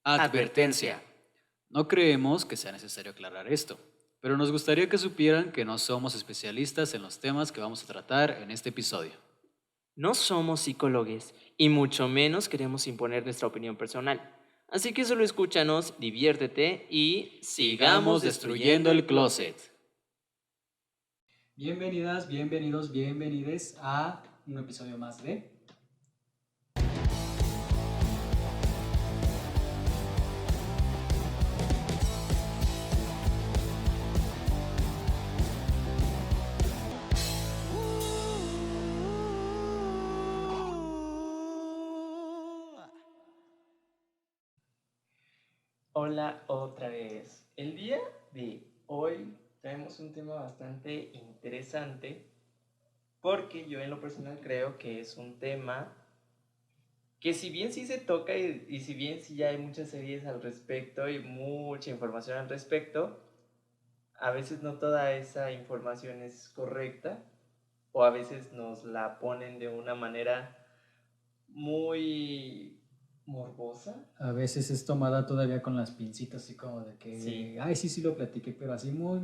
Advertencia. No creemos que sea necesario aclarar esto, pero nos gustaría que supieran que no somos especialistas en los temas que vamos a tratar en este episodio. No somos psicólogos y mucho menos queremos imponer nuestra opinión personal. Así que solo escúchanos, diviértete y sigamos destruyendo el closet. Bienvenidas, bienvenidos, bienvenides a un episodio más de... Hola otra vez. El día de hoy traemos un tema bastante interesante porque yo en lo personal creo que es un tema que si bien sí se toca y si bien sí ya hay muchas series al respecto y mucha información al respecto, a veces no toda esa información es correcta o a veces nos la ponen de una manera muy morbosa. A veces es tomada todavía con las pincitas, así como de Sí, que, ay, sí lo platiqué, pero así muy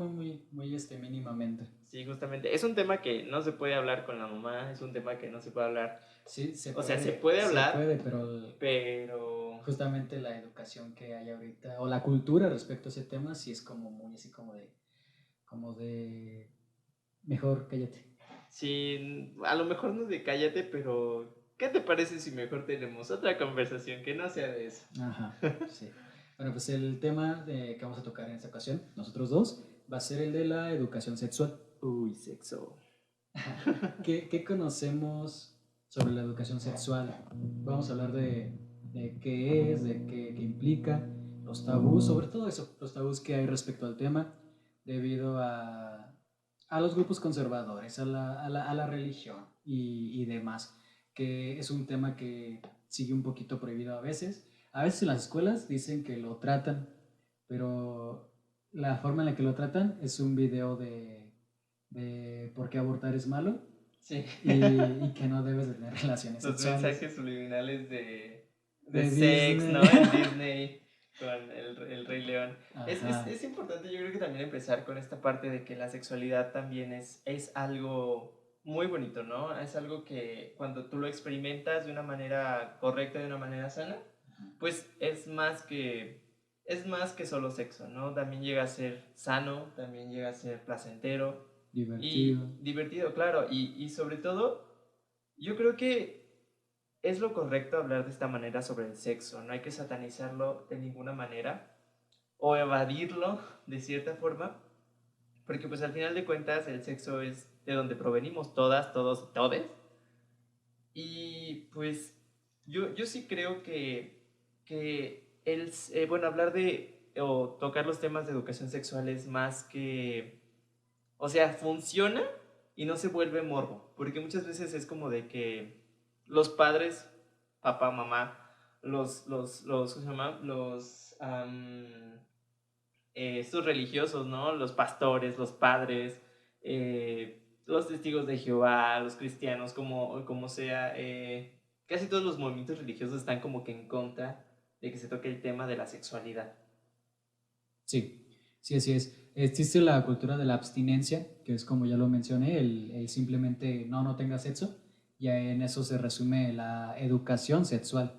mínimamente. sí, justamente. Es un tema que no se puede hablar con la mamá, es un tema que no se puede hablar. Sí, O sea, se puede se hablar, puede, pero pero justamente la educación que hay ahorita, o la cultura respecto a ese tema, sí es como muy así como de, mejor cállate. sí, a lo mejor no de cállate, pero ¿qué te parece si mejor tenemos otra conversación que no sea de eso? Ajá, sí. Bueno, pues el tema que vamos a tocar en esta ocasión, nosotros dos, va a ser el de la educación sexual. Uy, sexo. ¿Qué conocemos sobre la educación sexual? Vamos a hablar de qué es, de qué implica, los tabús, sobre todo eso, los tabús que hay respecto al tema, debido a los grupos conservadores, a la religión y demás, que es un tema que sigue un poquito prohibido a veces. A veces en las escuelas dicen que lo tratan, pero la forma en la que lo tratan es un video de por qué abortar es malo Sí. y que no debes de tener relaciones Los sexuales. mensajes subliminales de De sex, Disney. ¿no? En Disney con el Rey León. Ajá. Es importante, yo creo que también empezar con esta parte de que la sexualidad también es algo muy bonito, ¿no? Es algo que cuando tú lo experimentas de una manera correcta, de una manera sana, pues es más que solo sexo, ¿no? También llega a ser sano, también llega a ser placentero Divertido. y divertido, claro, y sobre todo yo creo que es lo correcto hablar de esta manera sobre el sexo, no hay que satanizarlo de ninguna manera o evadirlo de cierta forma, porque pues al final de cuentas el sexo es de donde provenimos todas, todos y todes. Y pues yo sí creo bueno, hablar de o tocar los temas de educación sexual es más que, o sea, funciona y no se vuelve morbo, porque muchas veces es como de que los padres, papá, mamá, ¿cómo se llama? Estos religiosos, ¿no? Los pastores, los padres, los testigos de Jehová, los cristianos, como sea, casi todos los movimientos religiosos están como que en contra de que se toque el tema de la sexualidad. Sí, sí, así es. Existe la cultura de la abstinencia, que es como ya lo mencioné, el simplemente no tengas sexo, y en eso se resume la educación sexual.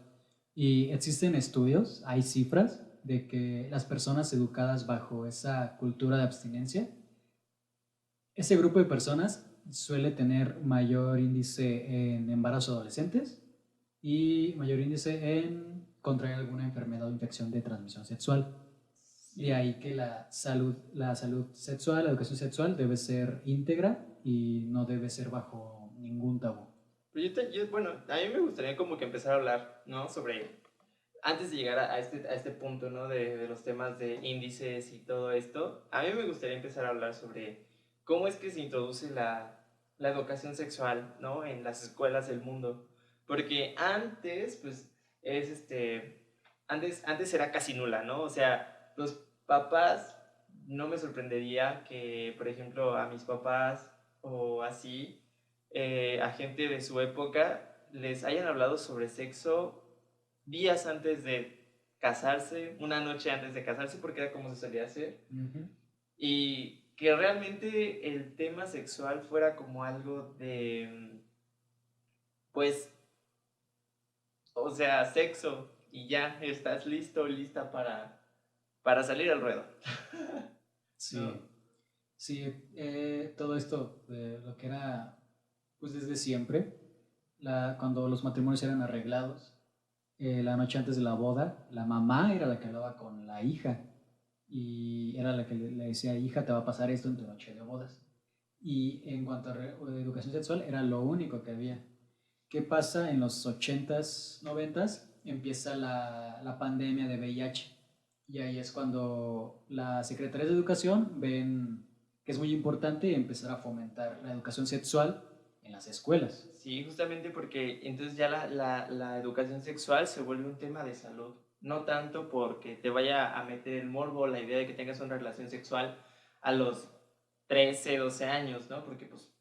Y existen estudios, hay cifras de que las personas educadas bajo esa cultura de abstinencia, ese grupo de personas suele tener mayor índice en embarazos adolescentes y mayor índice en contraer alguna enfermedad o infección de transmisión sexual. De Sí. ahí que la salud sexual, la educación sexual debe ser íntegra y no debe ser bajo ningún tabú. Pero bueno, a mí me gustaría como que empezar a hablar, ¿no? Sobre, antes de llegar a este punto, ¿no? De los temas de índices y todo esto, a mí me gustaría empezar a hablar sobre cómo es que se introduce la educación sexual, ¿no? En las escuelas del mundo. Porque antes, pues, antes era casi nula, ¿no? O sea, los papás, no me sorprendería que, por ejemplo, a mis papás o así, a gente de su época les hayan hablado sobre sexo días antes de casarse, una noche antes de casarse, porque era como se solía hacer, Ujú. y que realmente el tema sexual fuera como algo de, pues, o sea, sexo, y ya estás listo, lista para salir al ruedo. Sí, No. sí, todo esto, lo que era, pues desde siempre, cuando los matrimonios eran arreglados, la noche antes de la boda, la mamá era la que hablaba con la hija y era la que le decía, hija, te va a pasar esto en tu noche de bodas. Y en cuanto a educación sexual, era lo único que había. ¿Qué pasa en los 80s, 90s? Empieza la pandemia de VIH y ahí es cuando las secretarías de educación ven que es muy importante empezar a fomentar la educación sexual en las escuelas. Sí, justamente porque entonces ya la educación sexual se vuelve un tema de salud. No tanto porque te vaya a meter el morbo, la idea de que tengas una relación sexual a los 13 12 años, ¿no? Porque pues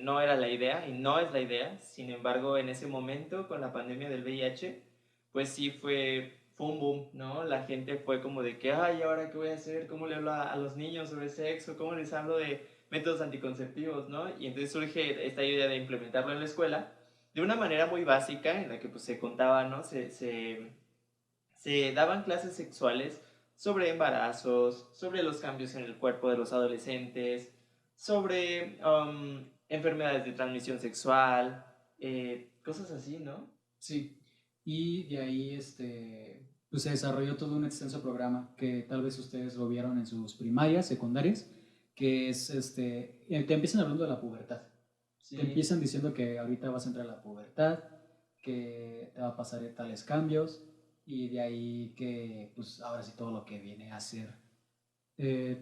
no era la idea y no es la idea. Sin embargo, en ese momento, con la pandemia del VIH, pues sí fue un boom, ¿no? La gente fue como de que, ay, ¿ahora qué voy a hacer? ¿Cómo le hablo a los niños sobre sexo? ¿Cómo les hablo de métodos anticonceptivos, ¿no? Y entonces surge esta idea de implementarlo en la escuela de una manera muy básica en la que pues se contaba, ¿no? Se daban clases sexuales sobre embarazos, sobre los cambios en el cuerpo de los adolescentes, sobre enfermedades de transmisión sexual, cosas así, ¿no? Sí, y de ahí pues se desarrolló todo un extenso programa que tal vez ustedes lo vieron en sus primarias, secundarias, que es, te empiezan hablando de la pubertad. Te Sí. empiezan diciendo que ahorita vas a entrar a la pubertad, que te va a pasar tales cambios, y de ahí que, pues ahora sí todo lo que viene a ser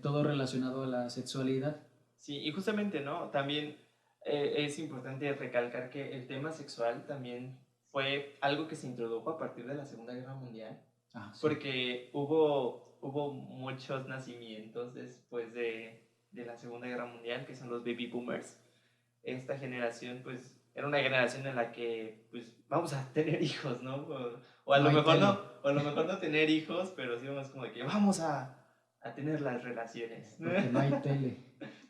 todo relacionado a la sexualidad. Sí, y justamente, ¿no? También es importante recalcar que el tema sexual también fue algo que se introdujo a partir de la Segunda Guerra Mundial, Ah, sí. porque hubo muchos nacimientos después de la Segunda Guerra Mundial, que son los baby boomers. Esta generación, pues, era una generación en la que, pues, vamos a tener hijos, ¿no? O a No lo hay mejor tele, no, o a lo mejor no tener hijos, pero sí vamos como de que vamos a tener las relaciones. porque no hay tele.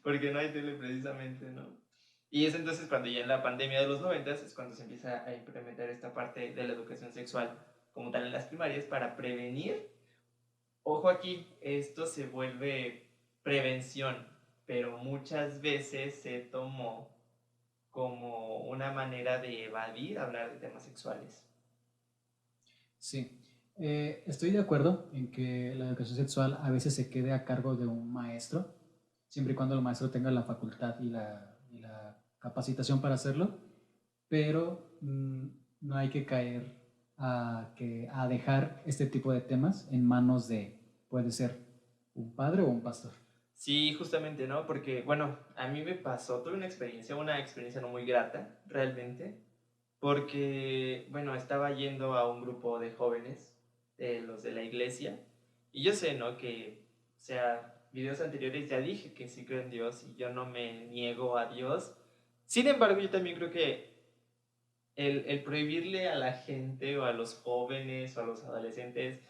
Porque no hay tele precisamente, ¿no? Y es entonces cuando ya en la pandemia de los 90 es cuando se empieza a implementar esta parte de la educación sexual como tal en las primarias para prevenir. Ojo aquí, esto se vuelve prevención, pero muchas veces se tomó como una manera de evadir hablar de temas sexuales. Sí, estoy de acuerdo en que la educación sexual a veces se quede a cargo de un maestro, siempre y cuando el maestro tenga la facultad y la capacitación para hacerlo, pero no hay que caer a dejar este tipo de temas en manos de, puede ser, un padre o un pastor. Sí, justamente, ¿no? Porque, bueno, a mí me pasó, tuve una experiencia no muy grata, realmente, porque, bueno, estaba yendo a un grupo de jóvenes, de los de la iglesia, y yo sé, ¿no? Que, o sea, videos anteriores ya dije que sí creo en Dios y yo no me niego a Dios. Sin embargo, yo también creo que el prohibirle a la gente o a los jóvenes o a los adolescentes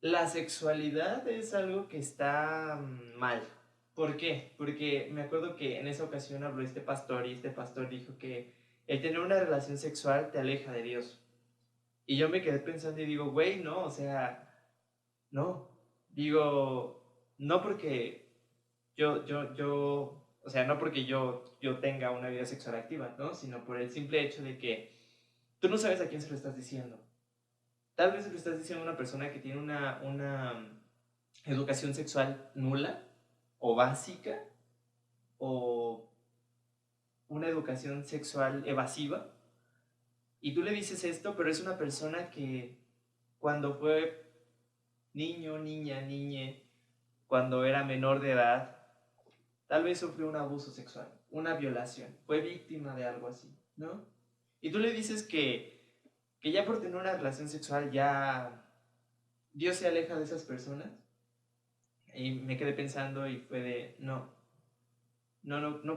la sexualidad es algo que está mal. ¿Por qué? Porque me acuerdo que en esa ocasión habló este pastor y este pastor dijo que el tener una relación sexual te aleja de Dios. Y yo me quedé pensando y digo, güey, no, o sea, no. Digo, no porque o sea, no porque yo tenga una vida sexual activa, ¿no? Sino por el simple hecho de que tú no sabes a quién se lo estás diciendo. Tal vez se lo estás diciendo a una persona que tiene una educación sexual nula o básica o una educación sexual evasiva y tú le dices esto, pero es una persona que cuando fue niño, niña, niñe, cuando era menor de edad, tal vez sufrió un abuso sexual, una violación, fue víctima de algo así, ¿no? Y tú le dices que ya por tener una relación sexual ya Dios se aleja de esas personas. Y me quedé pensando y fue de, no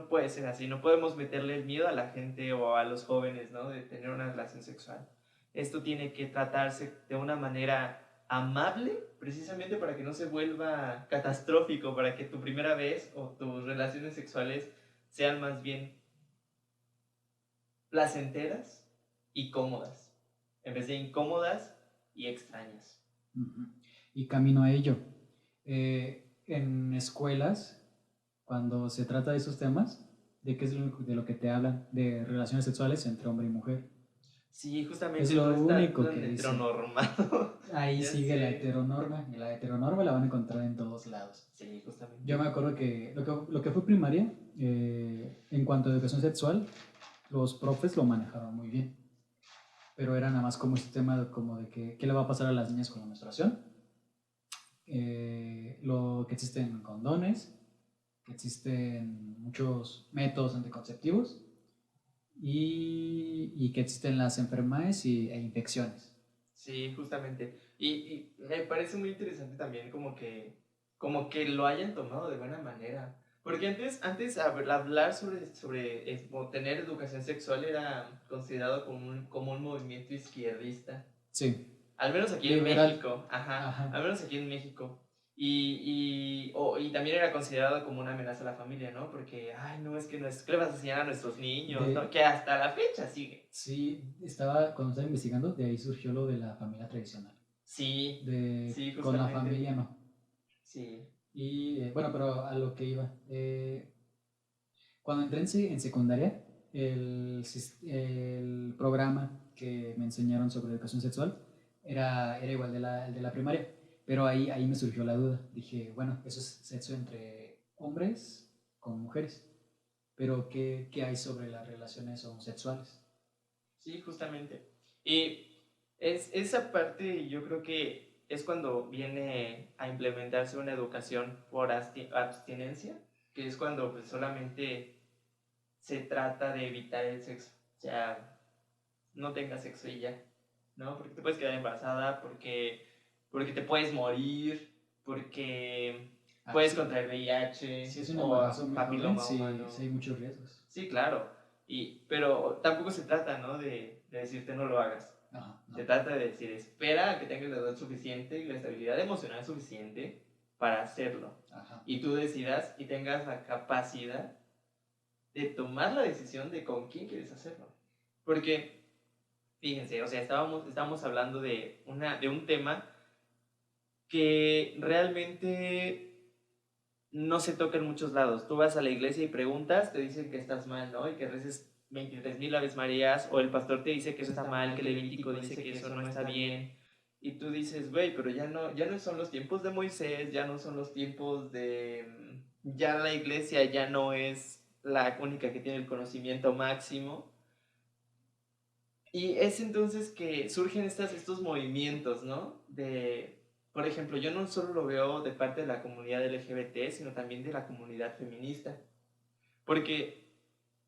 puede ser así, no podemos meterle el miedo a la gente o a los jóvenes, ¿no? De tener una relación sexual. Esto tiene que tratarse de una manera amable, precisamente para que no se vuelva catastrófico, para que tu primera vez o tus relaciones sexuales sean más bien placenteras y cómodas, en vez de incómodas y extrañas. Ujú. Y camino a ello. En escuelas, cuando se trata de esos temas, ¿de qué es de lo que te hablan? De relaciones sexuales entre hombre y mujer. Sí, Es justamente lo no está único tan que dicen. heteronormado. Ahí Ya sigue la sé. heteronorma, y la heteronorma la van a encontrar en todos lados. Sí, Yo justamente. me acuerdo que lo que fue primaria, en cuanto a educación sexual, los profes lo manejaron muy bien, pero era nada más como este tema como de que, qué le va a pasar a las niñas con la menstruación, lo que existen condones, que existen muchos métodos anticonceptivos y que existen las enfermedades e infecciones. Sí, justamente. Y me parece muy interesante también como que lo hayan tomado de buena manera. Porque antes hablar sobre tener educación sexual era considerado como un movimiento izquierdista. Sí, Al menos aquí en liberal. México, ajá, Ajá. al menos aquí en México. Y también era considerado como una amenaza a la familia, ¿no? Porque, ay, no, es que no es, ¿qué le vas a enseñar a nuestros niños? ¿No? De, Que hasta la fecha sigue. sí, cuando estaba investigando, de ahí surgió lo de la familia tradicional. Sí, sí, Con la justamente. familia no. Sí. Y bueno, pero a lo que iba. Cuando entré en secundaria, el programa que me enseñaron sobre educación sexual era igual el de la primaria. Pero ahí me surgió la duda. Dije, bueno, eso es sexo entre hombres con mujeres. Pero ¿qué hay sobre las relaciones homosexuales? Sí, justamente. Y esa parte yo creo que es cuando viene a implementarse una educación por abstinencia, que es cuando pues, solamente se trata de evitar el sexo. O sea, no tengas sexo y ya, ¿no? Porque te puedes quedar embarazada, porque te puedes morir, porque Ah, puedes sí. contraer Si VIH es un embarazo o muy joven, papiloma sí, humano. sí hay muchos riesgos. Sí, claro. Pero tampoco se trata, ¿no? De decirte no lo hagas. Ajá, Se no. trata de decir, espera a que tengas la edad suficiente y la estabilidad emocional suficiente para hacerlo. Ajá. Y tú decidas y tengas la capacidad de tomar la decisión de con quién quieres hacerlo. Porque, fíjense, o sea, estábamos hablando de un tema que realmente no se toca en muchos lados. Tú vas a la iglesia y preguntas, te dicen que estás mal, ¿no? Y que reces 23,000 Aves Marías, o el pastor te dice que eso está mal, que el Levítico dice que eso no está bien. Y tú dices, güey, pero ya no son los tiempos de Moisés, ya no son los tiempos de... Ya la iglesia ya no es la única que tiene el conocimiento máximo. Y es entonces que surgen estos movimientos, ¿no? Por ejemplo, yo no solo lo veo de parte de la comunidad LGBT, sino también de la comunidad feminista. Porque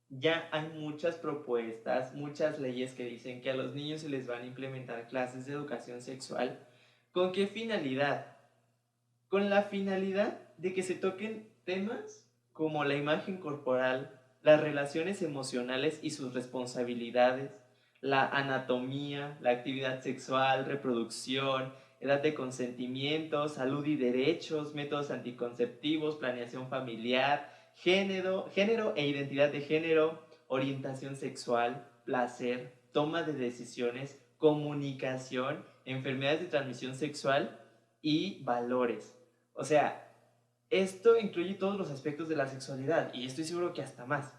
ya hay muchas propuestas, muchas leyes que dicen que a los niños se les van a implementar clases de educación sexual. ¿Con qué finalidad? Con la finalidad de que se toquen temas como la imagen corporal, las relaciones emocionales y sus responsabilidades, la anatomía, la actividad sexual, reproducción, edad de consentimiento, salud y derechos, métodos anticonceptivos, planeación familiar, género e identidad de género, orientación sexual, placer, toma de decisiones, comunicación, enfermedades de transmisión sexual y valores. O sea, esto incluye todos los aspectos de la sexualidad y estoy seguro que hasta más.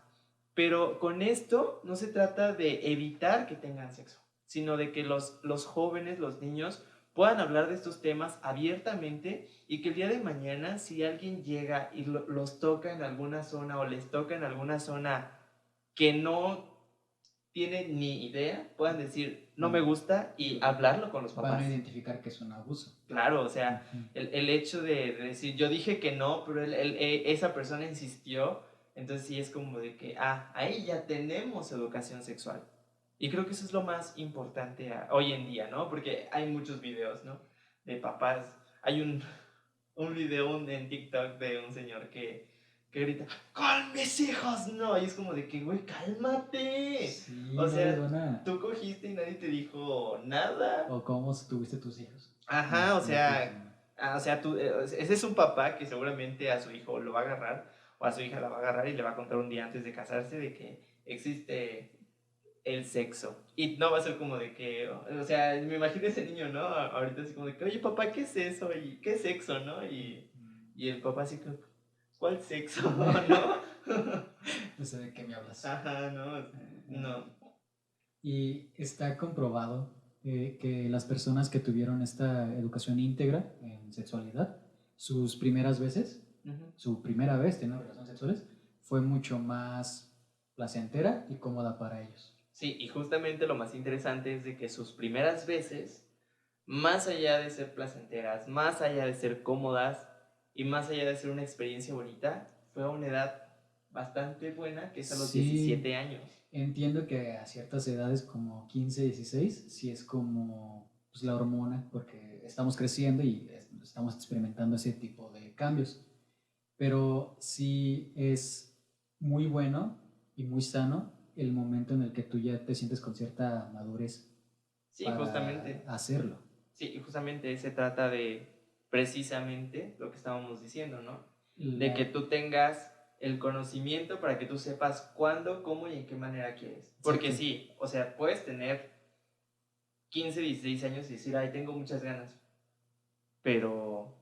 Pero con esto no se trata de evitar que tengan sexo, sino de que los jóvenes, los niños, puedan hablar de estos temas abiertamente y que el día de mañana, si alguien llega y los toca en alguna zona o les toca en alguna zona que no tienen ni idea, puedan decir, no me gusta y hablarlo con los Van a papás. identificar que es un abuso. Claro, o sea, Ujú. el hecho de decir, yo dije que no, pero esa persona insistió, entonces sí es como de que, ahí ya tenemos educación sexual. Y creo que eso es lo más importante hoy en día, ¿no? Porque hay muchos videos, ¿no? De papás. Hay un video en TikTok de un señor que grita, con mis hijos, no, y es como de que, güey, cálmate. Sí, O no sea, les van a... tú cogiste y nadie te dijo nada. O cómo tuviste tus hijos. Ajá, No, o no funciona. sea, ese es un papá que seguramente a su hijo lo va a agarrar o a su hija la va a agarrar y le va a contar un día antes de casarse de que existe el sexo. Y no va a ser como de que, o sea, me imagino ese niño, ¿no? Ahorita así como de que, oye papá, ¿qué es eso? ¿Y qué es sexo, no? Y el papá así como, ¿cuál sexo? ¿No? No sé de qué me hablas. Ajá, no, no. Y está comprobado que las personas que tuvieron esta educación íntegra en sexualidad, sus primeras veces, Ujú. su primera vez teniendo relaciones sexuales, fue mucho más placentera y cómoda para ellos. Sí, y justamente lo más interesante es de que sus primeras veces, más allá de ser placenteras, más allá de ser cómodas y más allá de ser una experiencia bonita, fue a una edad bastante buena, que es a los Sí, 17 años. entiendo que a ciertas edades como 15, 16, sí es como pues, la hormona, porque estamos creciendo y estamos experimentando ese tipo de cambios. Pero sí es muy bueno y muy sano el momento en el que tú ya te sientes con cierta madurez Sí, para justamente. hacerlo. Sí, y justamente se trata de precisamente lo que estábamos diciendo, ¿no? De que La, tú tengas el conocimiento para que tú sepas cuándo, cómo y en qué manera quieres. Porque exacto. sí, o sea, puedes tener 15, 16 años y decir, ay, tengo muchas ganas, pero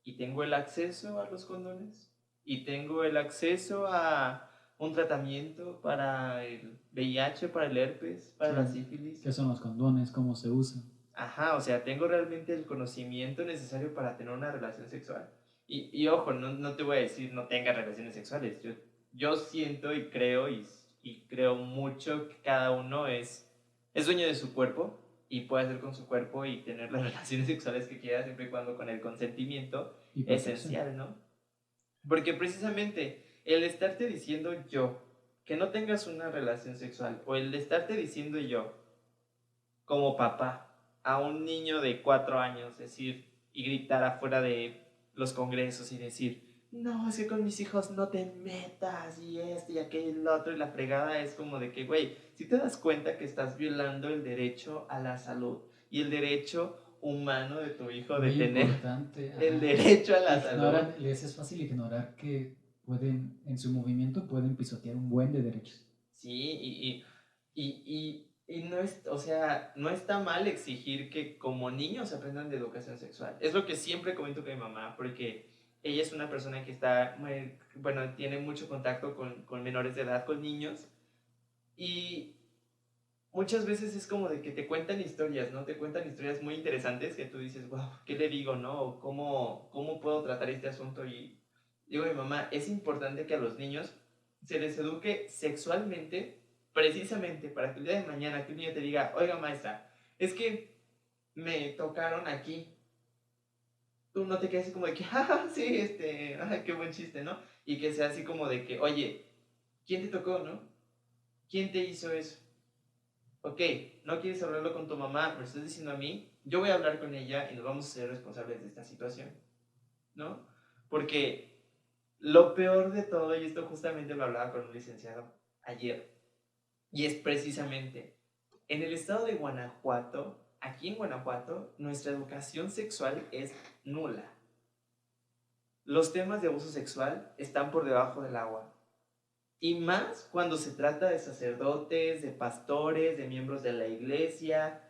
¿y tengo el acceso a los condones? ¿Y tengo el acceso a un tratamiento para el VIH, para el herpes, para la Sí, sífilis? ¿qué son los condones? ¿Cómo se usan? Ajá, o sea, tengo realmente el conocimiento necesario para tener una relación sexual. Y ojo, no te voy a decir no tengas relaciones sexuales. Yo siento y creo mucho que cada uno es dueño de su cuerpo y puede hacer con su cuerpo y tener las relaciones sexuales que quiera siempre y cuando con el consentimiento Y protección. esencial, ¿no? Porque precisamente el estarte diciendo yo que no tengas una relación sexual o el de estarte diciendo yo como papá a un niño de 4 años decir y gritar afuera de los congresos y decir, no, es que con mis hijos no te metas y esto y aquello y lo otro y la fregada es como de que, güey, si te das cuenta que estás violando el derecho a la salud y el derecho humano de tu hijo de Muy tener importante. el Ajá. derecho a la salud. Les es fácil ignorar que pueden, en su movimiento, pueden pisotear un buen de derechos. Sí, y no es, o sea, no está mal exigir que como niños aprendan de educación sexual. Es lo que siempre comento con mi mamá, porque ella es una persona que está, bueno, tiene mucho contacto con menores de edad, con niños, y muchas veces es como de que te cuentan historias, ¿no? Te cuentan historias muy interesantes que tú dices, wow, ¿qué le digo, no? O ¿cómo puedo tratar este asunto? Y digo, mi mamá, es importante que a los niños se les eduque sexualmente precisamente para que el día de mañana que un niño te diga, oiga maestra, es que me tocaron aquí. Tú no te quedes así como de que, ah, sí, qué buen chiste, ¿no? Y que sea así como de que, oye, ¿quién te tocó, no? ¿Quién te hizo eso? Ok, no quieres hablarlo con tu mamá, me lo estás diciendo a mí, yo voy a hablar con ella y nos vamos a ser responsables de esta situación, ¿no? Porque lo peor de todo, y esto justamente lo hablaba con un licenciado ayer, y es precisamente, en el estado de Guanajuato, aquí en Guanajuato, nuestra educación sexual es nula. Los temas de abuso sexual están por debajo del agua. Y más cuando se trata de sacerdotes, de pastores, de miembros de la iglesia.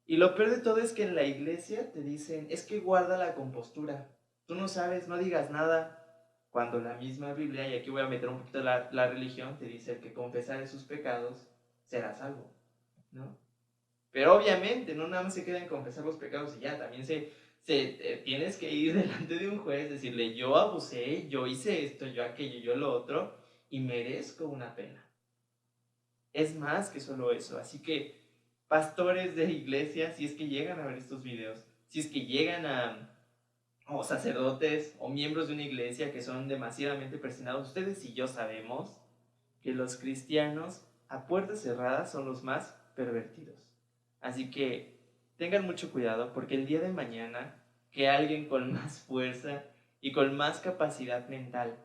Y lo peor de todo es que en la iglesia te dicen, es que guarda la compostura. Tú no sabes, no digas nada. Cuando la misma Biblia, y aquí voy a meter un poquito la religión, te dice que confesar sus pecados será salvo, ¿no? Pero obviamente no nada más se queda en confesar los pecados y ya, también tienes que ir delante de un juez, decirle, yo abusé, yo hice esto, yo aquello, yo lo otro, y merezco una pena. Es más que solo eso. Así que, pastores de iglesia, si es que llegan a ver estos videos, si es que llegan o sacerdotes o miembros de una iglesia que son demasiadamente presionados, ustedes y yo sabemos que los cristianos a puertas cerradas son los más pervertidos. Así que tengan mucho cuidado porque el día de mañana que alguien con más fuerza y con más capacidad mental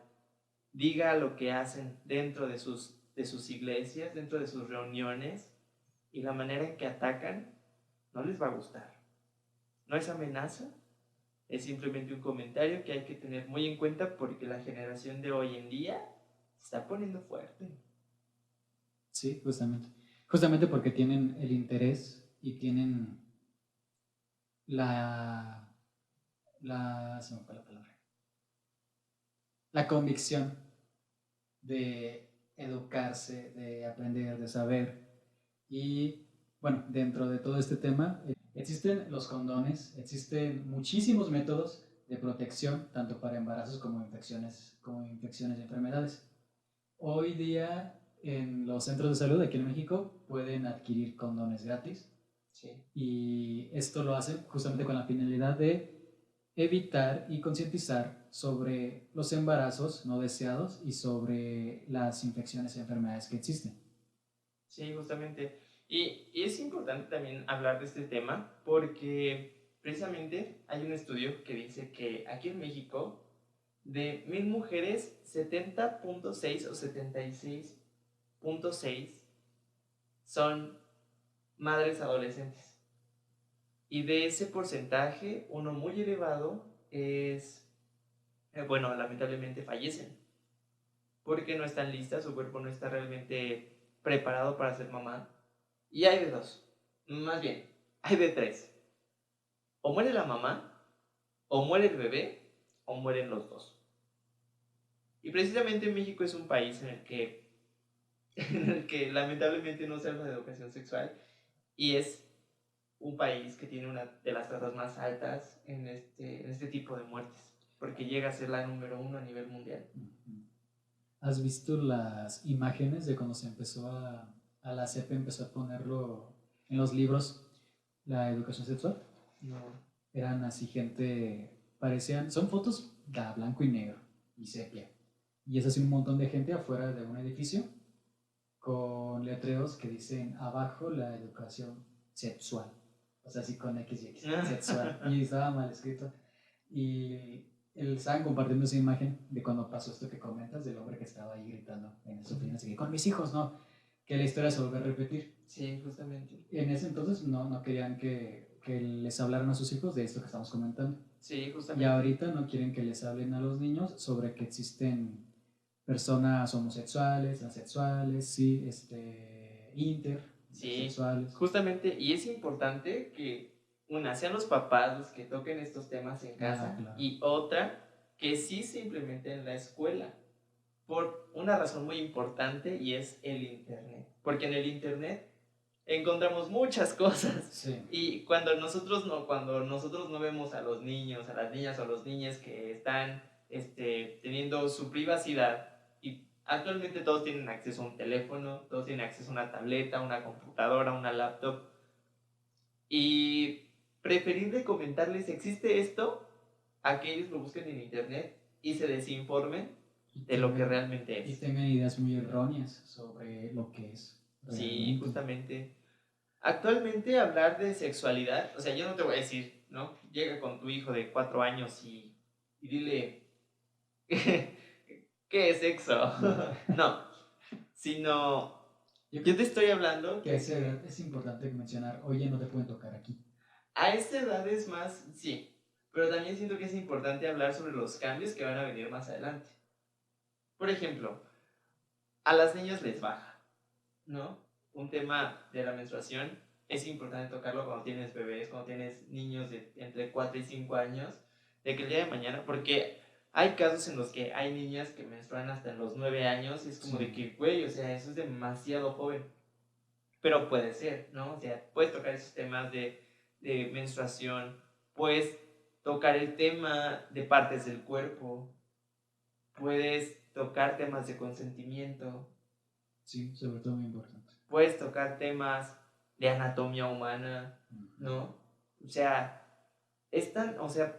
diga lo que hacen dentro de sus iglesias, dentro de sus reuniones, y la manera en que atacan, no les va a gustar. No es amenaza, es simplemente un comentario que hay que tener muy en cuenta porque la generación de hoy en día se está poniendo fuerte. Sí, justamente. Justamente porque tienen el interés y tienen se me fue la palabra, la convicción de educarse, de aprender, de saber. Y bueno, dentro de todo este tema existen los condones, existen muchísimos métodos de protección, tanto para embarazos como infecciones y enfermedades. Hoy día en los centros de salud aquí en México pueden adquirir condones gratis. Sí. Y esto lo hacen justamente con la finalidad de evitar y concientizar sobre los embarazos no deseados y sobre las infecciones y enfermedades que existen. Sí, justamente. Y es importante también hablar de este tema porque precisamente hay un estudio que dice que aquí en México, de 1000 mujeres, 70.6 o 76.6 son madres adolescentes. Y de ese porcentaje, uno muy elevado es, bueno, lamentablemente fallecen. Porque no están listas, su cuerpo no está realmente preparado para ser mamá. Y hay de dos, más bien, hay de tres. O muere la mamá, o muere el bebé, o mueren los dos. Y precisamente México es un país en el que lamentablemente no se habla de educación sexual y es un país que tiene una de las tasas más altas en este tipo de muertes, porque llega a ser la número 1 a nivel mundial. ¿Has visto las imágenes de cuando se empezó a la CEP empezó a ponerlo en los libros, la educación sexual? No. Eran así gente, son fotos de blanco y negro y sepia. Y es así un montón de gente afuera de un edificio con letreros que dicen abajo la educación sexual. O sea, así con X y X, sexual. Y estaba mal escrito. Y estaban compartiendo esa imagen de cuando pasó esto que comentas, del hombre que estaba ahí gritando en su oficina, así que con mis hijos, no, que la historia se vuelve a repetir. Sí, justamente. En ese entonces no querían que les hablaran a sus hijos de esto que estamos comentando. Sí, justamente. Y ahorita no quieren que les hablen a los niños sobre que existen personas homosexuales, transexuales, sí, intersexuales. Sí, justamente, y es importante que sean los papás los que toquen estos temas en casa, claro. Y otra, que sí se implemente en la escuela, por una razón muy importante y es el internet, porque en el internet encontramos muchas cosas. Sí. Y cuando nosotros no vemos a los niños, a las niñas o a los niños que están teniendo su privacidad, y actualmente todos tienen acceso a un teléfono, todos tienen acceso a una tableta, una computadora, una laptop, y preferir de comentarles existe esto a que ellos lo busquen en internet y se desinformen de lo que realmente es. Y tengan ideas muy erróneas sobre lo que es. Sí, justamente. Actualmente hablar de sexualidad, o sea, yo no te voy a decir, ¿no? Llega con tu hijo de 4 años y dile, ¿qué es sexo? No, sino, yo te estoy hablando que a esa edad es importante mencionar, oye, no te pueden tocar aquí. A esta edad es más, sí, pero también siento que es importante hablar sobre los cambios que van a venir más adelante. Por ejemplo, a las niñas les baja, ¿no? Un tema de la menstruación es importante tocarlo cuando tienes bebés, cuando tienes niños de entre 4 y 5 años, de que el día de mañana, porque hay casos en los que hay niñas que menstruan hasta en los 9 años y es como de que, güey, o sea, eso es demasiado joven. Pero puede ser, ¿no? O sea, puedes tocar esos temas de menstruación, puedes tocar el tema de partes del cuerpo, puedes tocar temas de consentimiento. Sí, sobre todo muy importante. Puedes tocar temas de anatomía humana, ¿no? O sea,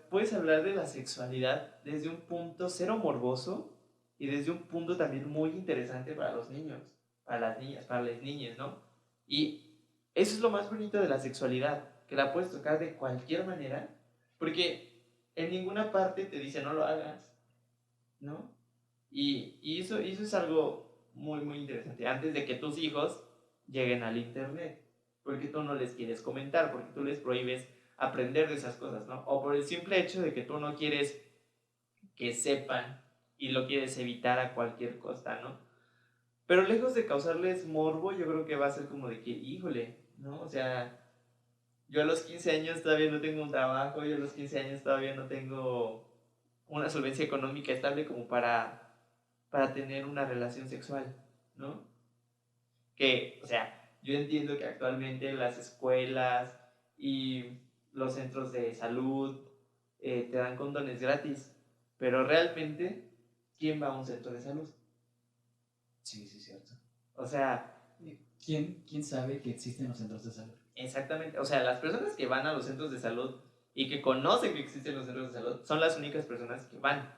puedes hablar de la sexualidad desde un punto cero morboso y desde un punto también muy interesante para los niños, para las niñas, para las niñas, ¿no? Y eso es lo más bonito de la sexualidad, que la puedes tocar de cualquier manera, porque en ninguna parte te dice no lo hagas, ¿no? Y eso es algo muy, muy interesante. Antes de que tus hijos lleguen al internet, porque tú no les quieres comentar, porque tú les prohíbes aprender de esas cosas, ¿no? O por el simple hecho de que tú no quieres que sepan y lo quieres evitar a cualquier costa, ¿no? Pero lejos de causarles morbo, yo creo que va a ser como de que, híjole, ¿no? O sea, yo a los 15 años todavía no tengo un trabajo, yo a los 15 años todavía no tengo una solvencia económica estable como para tener una relación sexual, ¿no? Que, o sea, yo entiendo que actualmente las escuelas y los centros de salud te dan condones gratis, pero realmente, ¿quién va a un centro de salud? Sí, sí, cierto. O sea, ¿Quién sabe que existen los centros de salud? exactamente, o sea, las personas que van a los centros de salud y que conocen que existen los centros de salud son las únicas personas que van.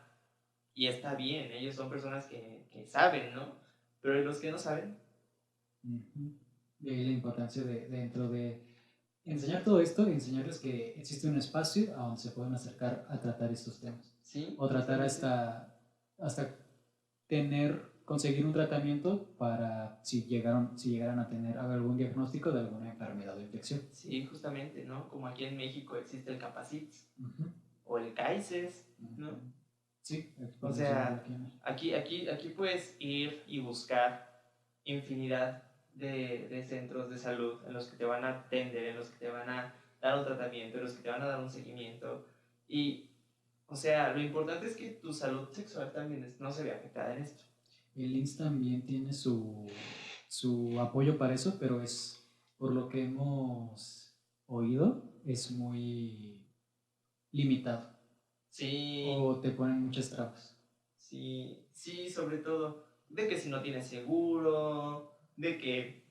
Y está bien, ellos son personas que saben, ¿no? Pero los que no saben, Ujú. De ahí la importancia dentro de enseñar todo esto, enseñarles que existe un espacio a donde se pueden acercar a tratar estos temas. sí, O tratar justamente. hasta conseguir un tratamiento para si llegaran a tener algún diagnóstico de alguna enfermedad o infección. Sí, justamente, ¿no? Como aquí en México existe el Capacits Ujú. o el CAICES, ¿no? Ujú. Sí, O por mencionarlo aquí sea, en México. aquí puedes ir y buscar infinidad de centros de salud en los que te van a atender, en los que te van a dar un tratamiento, en los que te van a dar un seguimiento. Y, o sea, lo importante es que tu salud sexual también no se vea afectada en esto. El INSS también tiene su apoyo para eso, pero es, por lo que hemos oído, es muy limitado. Sí, O te ponen muchas trabas. sí, sí, sobre todo de que si no tienes seguro, de que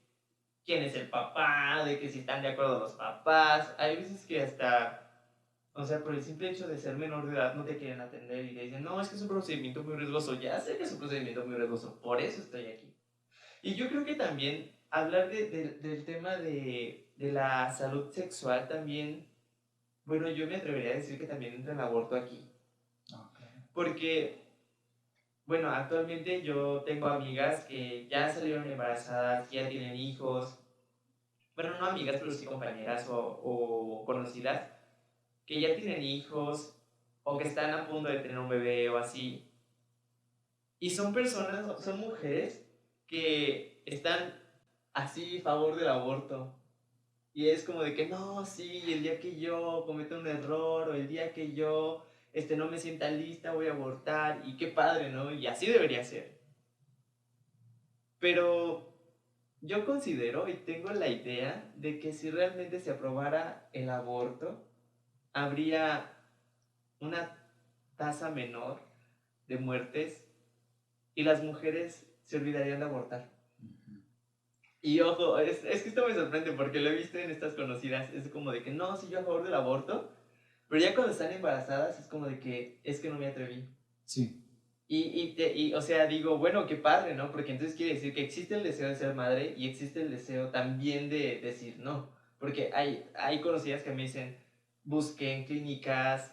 quién es el papá, de que si están de acuerdo los papás. Hay veces que hasta, o sea, por el simple hecho de ser menor de edad no te quieren atender y te dicen, no, es que es un procedimiento muy riesgoso. Ya sé que es un procedimiento muy riesgoso, por eso estoy aquí. Y yo creo que también hablar del tema de la salud sexual también, bueno, yo me atrevería a decir que también entra el aborto aquí. Okay. Porque, bueno, actualmente yo tengo amigas que ya salieron embarazadas, que ya tienen hijos, bueno, no amigas, pero sí compañeras o conocidas, que ya tienen hijos o que están a punto de tener un bebé o así. Y son personas, son mujeres que están así a favor del aborto. Y es como de que no, sí, el día que yo cometa un error o el día que yo no me sienta lista voy a abortar y qué padre, ¿no? Y así debería ser. Pero yo considero y tengo la idea de que si realmente se aprobara el aborto, habría una tasa menor de muertes y las mujeres se olvidarían de abortar. Ujú. Y ojo, es que esto me sorprende porque lo he visto en estas conocidas, es como de que no, sí, yo a favor del aborto, pero ya cuando están embarazadas es como de que es que no me atreví. Sí. O sea, digo, bueno, qué padre, ¿no? Porque entonces quiere decir que existe el deseo de ser madre y existe el deseo también de decir no. Porque hay conocidas que me dicen, busqué en clínicas,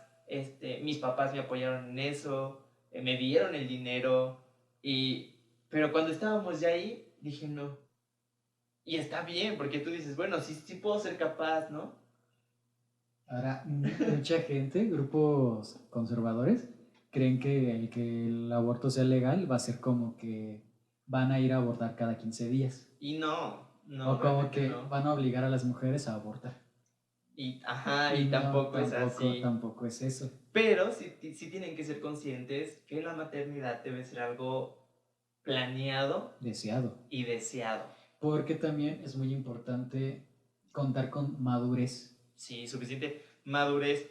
mis papás me apoyaron en eso, me dieron el dinero, pero cuando estábamos ya ahí, dije no. Y está bien, porque tú dices, bueno, sí, sí puedo ser capaz, ¿no? Ahora, mucha gente, grupos conservadores, creen que el aborto sea legal va a ser como que van a ir a abortar cada 15 días. Y no, O no, como realmente que no. van a obligar a las mujeres a abortar. Ajá, Y y no, tampoco es así. tampoco es eso. Pero sí tienen que ser conscientes que la maternidad debe ser algo planeado Deseado. y deseado. Porque también es muy importante contar con madurez. Sí, suficiente madurez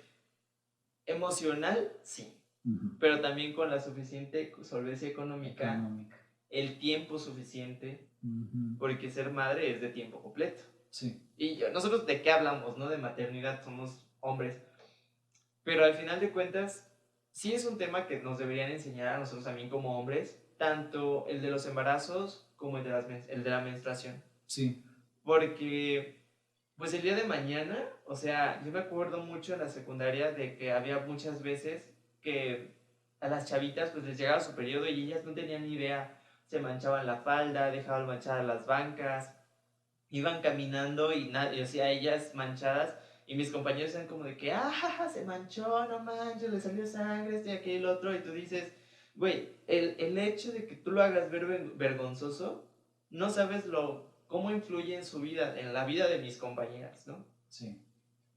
emocional, sí. Ujú. Pero también con la suficiente solvencia económica, Económica. el tiempo suficiente, Ujú. porque ser madre es de tiempo completo. Sí. Y nosotros de qué hablamos, ¿no? De maternidad, somos hombres. Pero al final de cuentas, sí es un tema que nos deberían enseñar a nosotros también como hombres, tanto el de los embarazos como el de la menstruación. Sí. Porque, pues el día de mañana, o sea, yo me acuerdo mucho en la secundaria de que había muchas veces que a las chavitas pues les llegaba su periodo y ellas no tenían ni idea, se manchaban la falda, dejaban manchadas las bancas, iban caminando y nadie, o sea, ellas manchadas, y mis compañeros eran como de que, ah, se manchó, no manches, le salió sangre, este y aquel otro, y tú dices, güey, el hecho de que tú lo hagas ver vergonzoso, no sabes cómo influye en su vida, en la vida de mis compañeras, ¿no? Sí.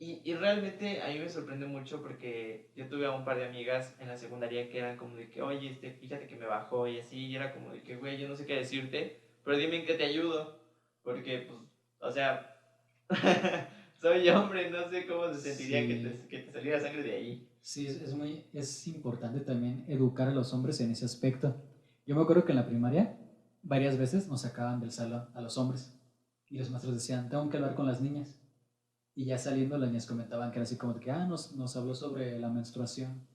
Y realmente a mí me sorprende mucho porque yo tuve a un par de amigas en la secundaria que eran como de que, oye, fíjate que me bajó y así, y era como de que, güey, yo no sé qué decirte, pero dime en qué te ayudo, porque, pues, o sea, soy hombre, no sé cómo se sentiría Sí. que te saliera sangre de ahí. Sí, es importante también educar a los hombres en ese aspecto. Yo me acuerdo que en la primaria varias veces nos sacaban del salón a los hombres y los maestros decían, tengo que hablar con las niñas. Y ya saliendo las niñas comentaban que era así como de que, nos habló sobre la menstruación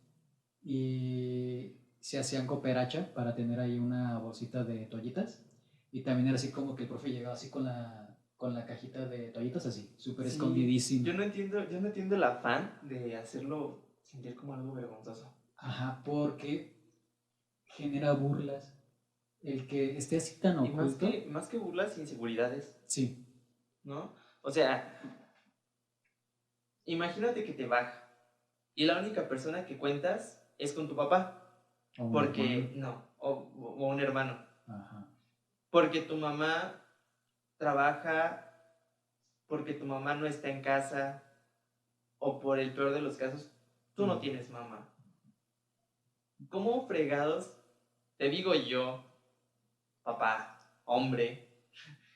y se hacían cooperacha para tener ahí una bolsita de toallitas. Y también era así como que el profe llegaba así con la cajita de toallitas así, súper Sí, escondidísimo. yo no entiendo el afán de hacerlo sentir como algo vergonzoso. Ajá, porque genera burlas. El que esté así tan Y oculto, más que burlas, inseguridades, sí. ¿no? O sea, imagínate que te baja y la única persona que cuentas es con tu papá, O un hermano. porque no, o un hermano, Ajá. porque tu mamá trabaja, porque tu mamá no está en casa, o por el peor de los casos, tú no tienes mamá. ¿Cómo fregados te digo yo, papá, hombre,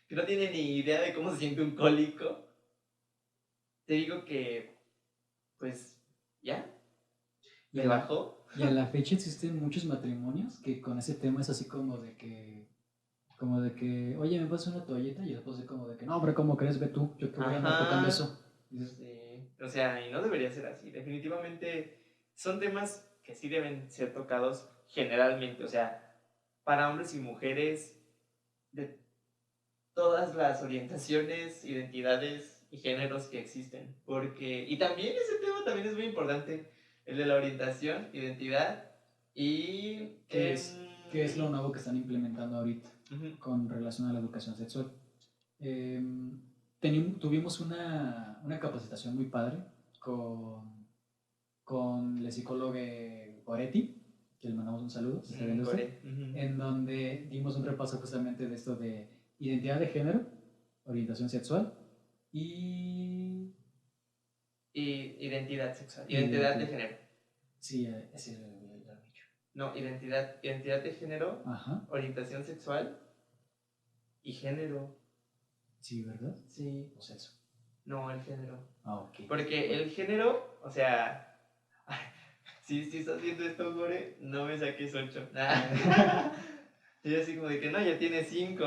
que no tiene ni idea de cómo se siente un cólico? Te digo que, pues, ya, Y a le la, bajó. y a la fecha existen muchos matrimonios que con ese tema es así como de que, oye, me pasa una toallita y después de como de que, no, hombre, ¿cómo crees? Ve tú, yo que voy a andar tocando Ajá. eso. Y dices, Sí. O sea, y no debería ser así. Definitivamente son temas que sí deben ser tocados generalmente. O sea, para hombres y mujeres de todas las orientaciones, identidades y géneros que existen. Porque, y también ese tema también es muy importante, el de la orientación, identidad y... ¿qué es lo nuevo que están implementando ahorita con relación a la educación sexual? Eh, tuvimos una capacitación muy padre con el psicólogo Goretti, que le mandamos un saludo, si está viendo esto, en donde dimos un repaso justamente de esto de identidad de género, orientación sexual y... identidad sexual, identidad de género. Sí, ese es el dicho. No, identidad de género, Ajá. orientación sexual y género. Sí, ¿verdad? Sí. O sexo. No, el género. Ah, ok. Porque bueno, el género, o sea, si estás viendo esto, Gore, no me saques 8. Y yo así como de que no, ya tiene 5.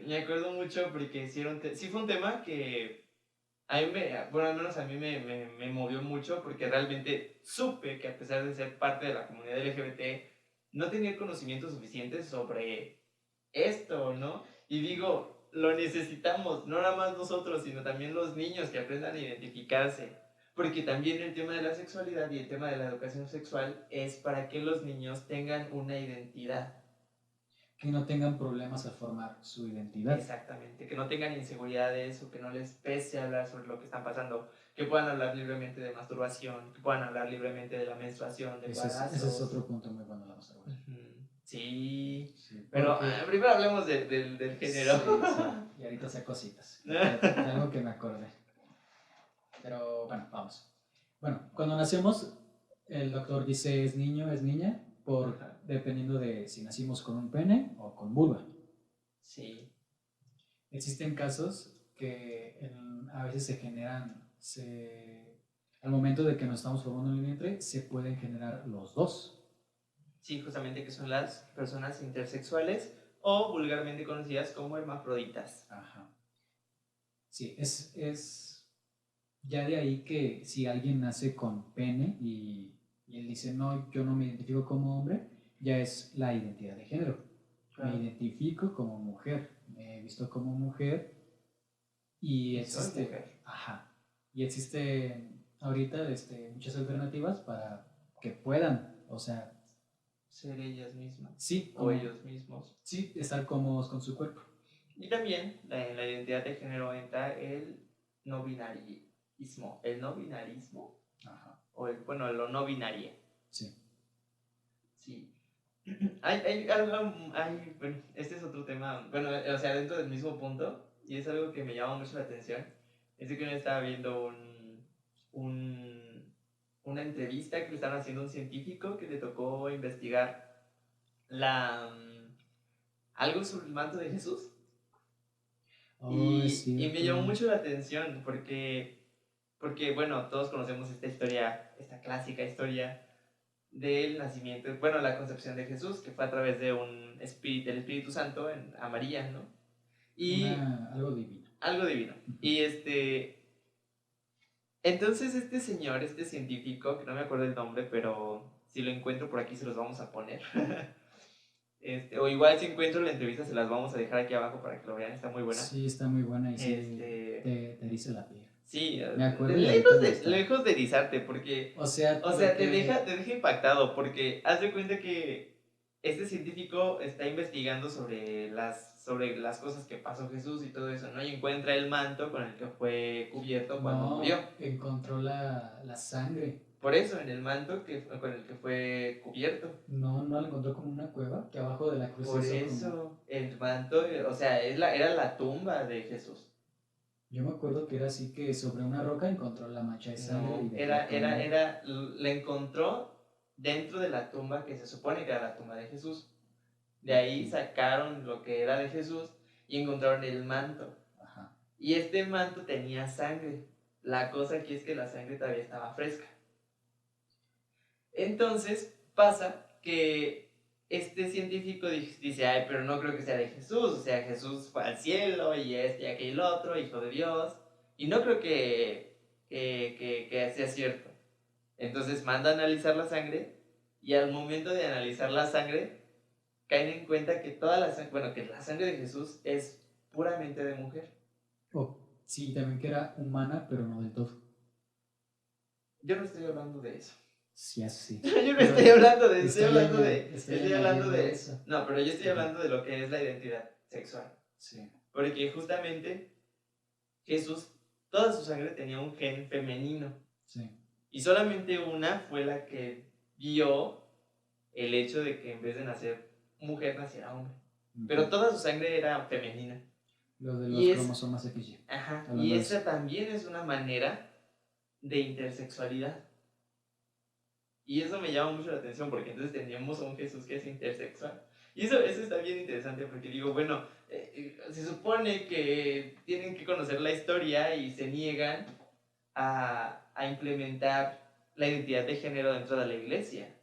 Me acuerdo mucho porque sí fue un tema que a mí bueno, al menos a mí me movió mucho porque realmente supe que a pesar de ser parte de la comunidad LGBT, no tenía el conocimiento suficiente sobre esto, ¿no? Y digo, lo necesitamos, no nada más nosotros, sino también los niños que aprendan a identificarse. Porque también el tema de la sexualidad y el tema de la educación sexual es para que los niños tengan una identidad. Que no tengan problemas al formar su identidad. Exactamente, que no tengan inseguridades o que no les pese hablar sobre lo que están pasando, que puedan hablar libremente de masturbación, que puedan hablar libremente de la menstruación, de embarazos. Ese es otro punto muy bueno, la masturbación. Sí, Sí, pero primero hablemos del género. Sí. Y ahorita sé cositas, de algo que me acordé. Pero bueno, vamos. Bueno, cuando nacemos, el doctor dice es niño, es niña, dependiendo de si nacimos con un pene o con vulva. Sí. Existen casos que a veces se generan, al momento de que nos estamos formando en el vientre, se pueden generar los dos. Sí, justamente que son las personas intersexuales o vulgarmente conocidas como hermafroditas. Ajá. Sí, es ya de ahí que si alguien nace con pene y él dice, no, yo no me identifico como hombre, ya es la identidad de género. Claro. Me identifico como mujer, me he visto como mujer y existe, soy mujer. ajá, y existe ahorita muchas alternativas para que puedan, o sea, Ser ellas mismas sí, o ellos mismos. sí, estar cómodos con su cuerpo. Y también en la identidad de género entra el no binarismo. El no binarismo, Ajá, o bueno, lo no binario. sí. Sí. Bueno, este es otro tema, bueno, o sea, dentro del mismo punto, y es algo que me llama mucho la atención, es de que uno estaba viendo una entrevista que le estaban haciendo a un científico que le tocó investigar algo sobre el manto de Jesús. Oh, es Y me llamó cierto. mucho la atención porque, bueno, todos conocemos esta historia, esta clásica historia del nacimiento, bueno, la concepción de Jesús, que fue a través de del Espíritu Santo a María, ¿no? Y Algo divino. algo divino. Y entonces este señor, este científico, que no me acuerdo el nombre, pero si lo encuentro por aquí se los vamos a poner. O igual si encuentro la entrevista se las vamos a dejar aquí abajo para que lo vean, está muy buena. Sí, está muy buena y sí te dice la piel. Sí, Me acuerdo y ahorita me está. lejos de erizarte, porque, O sea, te deja impactado, porque haz de cuenta que este científico está investigando sobre las cosas que pasó Jesús y todo eso, ¿no? Y encuentra el manto con el que fue cubierto cuando murió. Encontró la sangre. Por eso, en el manto con el que fue cubierto. No la encontró como una cueva, que abajo de la cruz. Por eso, el manto, o sea, era la tumba de Jesús. Yo me acuerdo que era así, que sobre una roca encontró la mancha de sangre. No, y la encontró dentro de la tumba que se supone que era la tumba de Jesús. De ahí sacaron lo que era de Jesús y encontraron el manto. Ajá. Y este manto tenía sangre. La cosa aquí es que la sangre todavía estaba fresca. Entonces pasa que este científico dice, ay, pero no creo que sea de Jesús. O sea, Jesús fue al cielo y y aquel otro, hijo de Dios. Y no creo que sea cierto. Entonces manda a analizar la sangre y al momento de analizar la sangre caen en cuenta que que la sangre de Jesús es puramente de mujer. Sí, también que era humana, pero no del todo. Yo no estoy hablando de eso. Sí, así. Yo no estoy hablando de eso, estoy hablando de eso. No, pero yo estoy hablando de lo que es la identidad sexual. Sí. Porque justamente Jesús, toda su sangre tenía un gen femenino. Sí. Y solamente una fue la que vio el hecho de que en vez de nacer mujer, naciera hombre. Pero toda su sangre era femenina. Lo de los cromosomas XY. Ajá. Y esa también es una manera de intersexualidad. Y eso me llama mucho la atención porque entonces tenemos a un Jesús que es intersexual. Y eso está bien interesante porque digo, bueno, se supone que tienen que conocer la historia y se niegan a implementar la identidad de género dentro de la iglesia.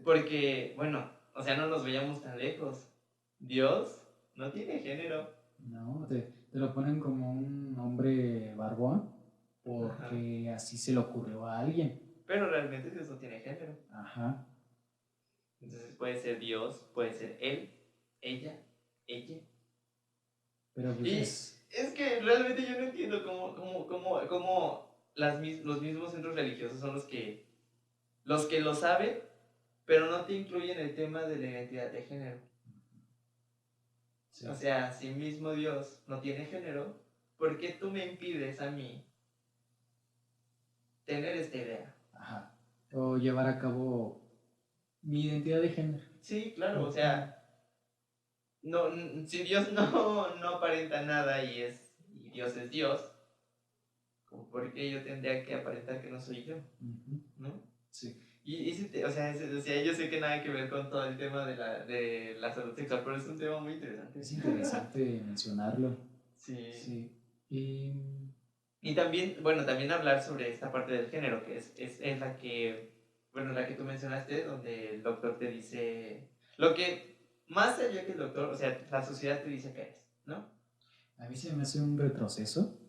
Porque, bueno, o sea, no nos veíamos tan lejos. Dios no tiene género. No, te lo ponen como un hombre barbón porque así se le ocurrió a alguien. Pero realmente Dios no tiene género. Ajá. Entonces puede ser Dios, puede ser él, ella. Pero pues es que realmente yo no entiendo cómo los mismos centros religiosos son los que lo saben, pero no te incluyen el tema de la identidad de género. Sí. O sea, si mismo Dios no tiene género, ¿por qué tú me impides a mí tener esta idea? Ajá. O llevar a cabo mi identidad de género. Sí, claro, o sea, no, si Dios no aparenta nada y Dios es Dios, ¿por qué yo tendría que aparentar que no soy yo? ¿No? Sí. O sea, yo sé que nada que ver con todo el tema de la salud sexual, pero es un tema muy interesante. Es interesante mencionarlo. Sí. Y también, bueno, también hablar sobre esta parte del género, que es la que, bueno, la que tú mencionaste, donde el doctor te dice lo que, más allá que el doctor, o sea, la sociedad te dice que eres, ¿no? A mí se me hace un retroceso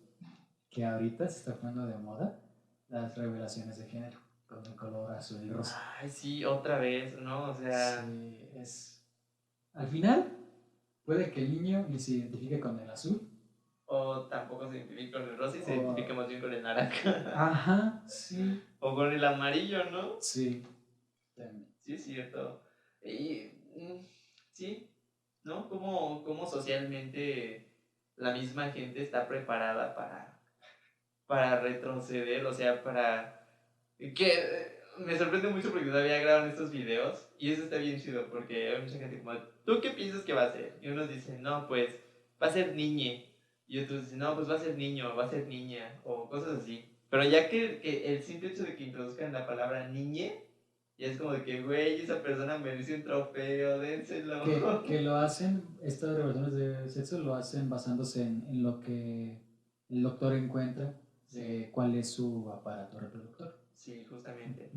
que ahorita se está poniendo de moda las revelaciones de género con el color azul y rosa. Ay, sí, otra vez, ¿no? O sea... Sí, al final, puede que el niño ni se identifique con el azul. O tampoco se identifique con el rosa y se identifique más bien con el naranja. Ajá, sí. O con el amarillo, ¿no? Sí. También. Sí, es cierto. Y, sí, ¿no? ¿Cómo socialmente la misma gente está preparada para retroceder? O sea, que me sorprende mucho porque todavía graban estos videos y eso está bien chido porque hay mucha gente como, ¿tú qué piensas que va a ser? Y unos dicen, no, pues va a ser niñe. Y otros dicen, no, pues va a ser niño, va a ser niña, o cosas así. Pero ya que el simple hecho de que introduzcan la palabra niñe, ya es como de que, güey, esa persona merece un trofeo, dénselo. Que lo hacen, estas revelaciones de sexo lo hacen basándose en lo que el doctor encuentra de cuál es su aparato reproductor. Sí, justamente.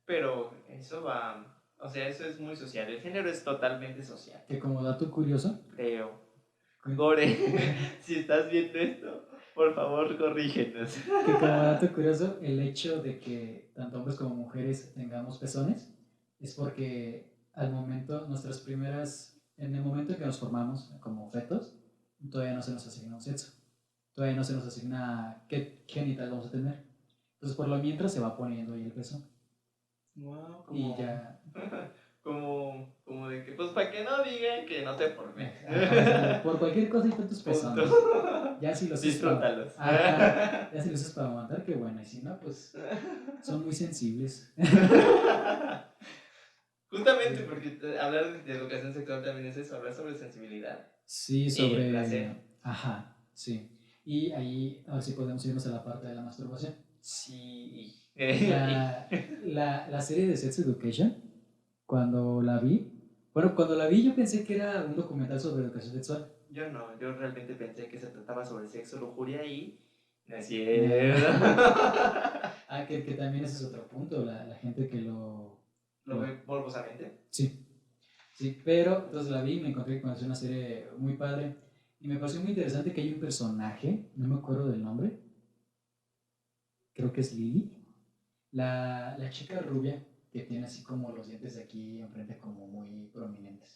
Pero eso va, o sea, eso es muy social. El género es totalmente social. Que como dato curioso, Creo. Gore, si estás viendo esto, por favor, corrígenos. que como dato curioso, el hecho de que tanto hombres como mujeres tengamos pezones es porque al momento, en el momento en que nos formamos como fetos, todavía no se nos asigna un sexo, todavía no se nos asigna qué genital vamos a tener. Entonces, por lo mientras se va poniendo ahí el pezón. Wow, Y ya. como de que, pues para que no digan que no te formé. Ajá, por cualquier cosa y tantos pezones. Ya si los disfrútalos. Ya si los usas para aguantar, qué bueno. Y si no, pues son muy sensibles. Justamente porque hablar de educación sexual también es eso, hablar sobre sensibilidad. Sí, sobre placer. Ajá, sí. Y ahí, a ver si podemos irnos a la parte de la masturbación. Sí. La serie de Sex Education, cuando la vi, yo pensé que era un documental sobre educación sexual. Yo realmente pensé que se trataba sobre sexo, lujuria y no es cierto. Que también ese es otro punto, la gente que lo ve morbosamente. Sí, sí, pero entonces la vi y me encontré que es una serie muy padre y me pareció muy interesante que hay un personaje, no me acuerdo del nombre, creo que es Lily, la chica rubia que tiene así como los dientes de aquí enfrente como muy prominentes.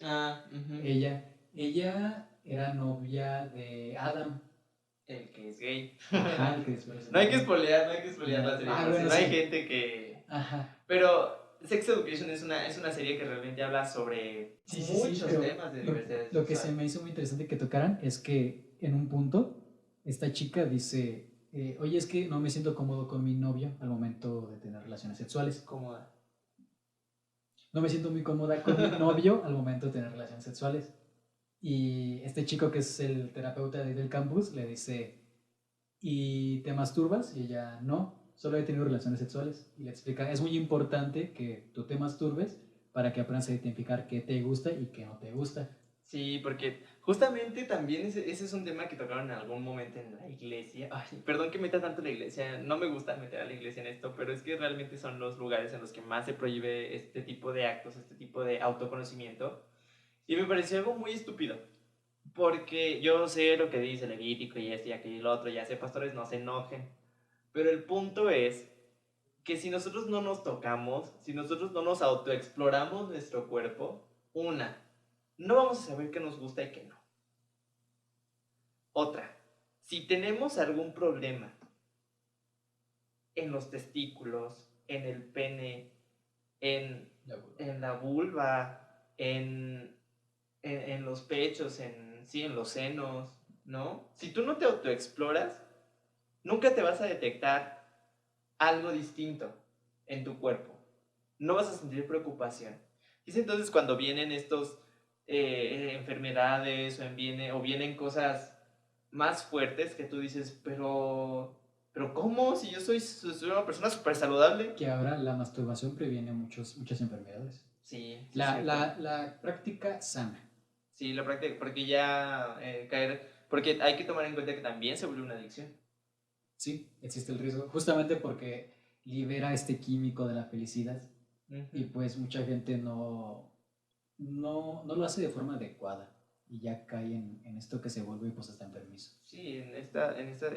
Ella era novia de Adam. El que es gay. Ajá, el que después no hay que spoilear la serie. Bueno, no sí. hay gente que... Ajá. Pero Sex Education es una serie que realmente habla sobre muchos temas de diversidad sexual. Lo que se me hizo muy interesante que tocaran es que en un punto esta chica dice, oye, es que no me siento cómodo con mi novio al momento de tener relaciones sexuales. Cómoda. No me siento muy cómoda con mi novio al momento de tener relaciones sexuales. Y este chico que es el terapeuta del campus le dice, ¿y te masturbas? Y ella, no, solo he tenido relaciones sexuales. Y le explica, es muy importante que tú te masturbes para que aprendas a identificar qué te gusta y qué no te gusta. Sí, porque justamente también ese es un tema que tocaron en algún momento en la iglesia. Ay, perdón que meta tanto la iglesia, no me gusta meter a la iglesia en esto, pero es que realmente son los lugares en los que más se prohíbe este tipo de actos, este tipo de autoconocimiento. Y me pareció algo muy estúpido, porque yo sé lo que dice Levítico y este y aquello y lo otro, ya sé, pastores, no se enojen. Pero el punto es que si nosotros no nos tocamos, si nosotros no nos autoexploramos nuestro cuerpo, no vamos a saber qué nos gusta y qué no. Otra, si tenemos algún problema en los testículos, en el pene, en la vulva, en los pechos, en los senos, ¿no? Si tú no te autoexploras, nunca te vas a detectar algo distinto en tu cuerpo. No vas a sentir preocupación. Y es entonces cuando vienen estos enfermedades o vienen cosas más fuertes que tú dices, pero ¿cómo? Si yo soy una persona súper saludable. Que ahora la masturbación previene muchas enfermedades. Sí. La práctica sana. Sí, la práctica, porque ya porque hay que tomar en cuenta que también se vuelve una adicción. Sí, existe el riesgo, justamente porque libera este químico de la felicidad. Y pues mucha gente no lo hace de forma adecuada y ya cae en esto que se vuelve pues hasta enfermizo. Sí,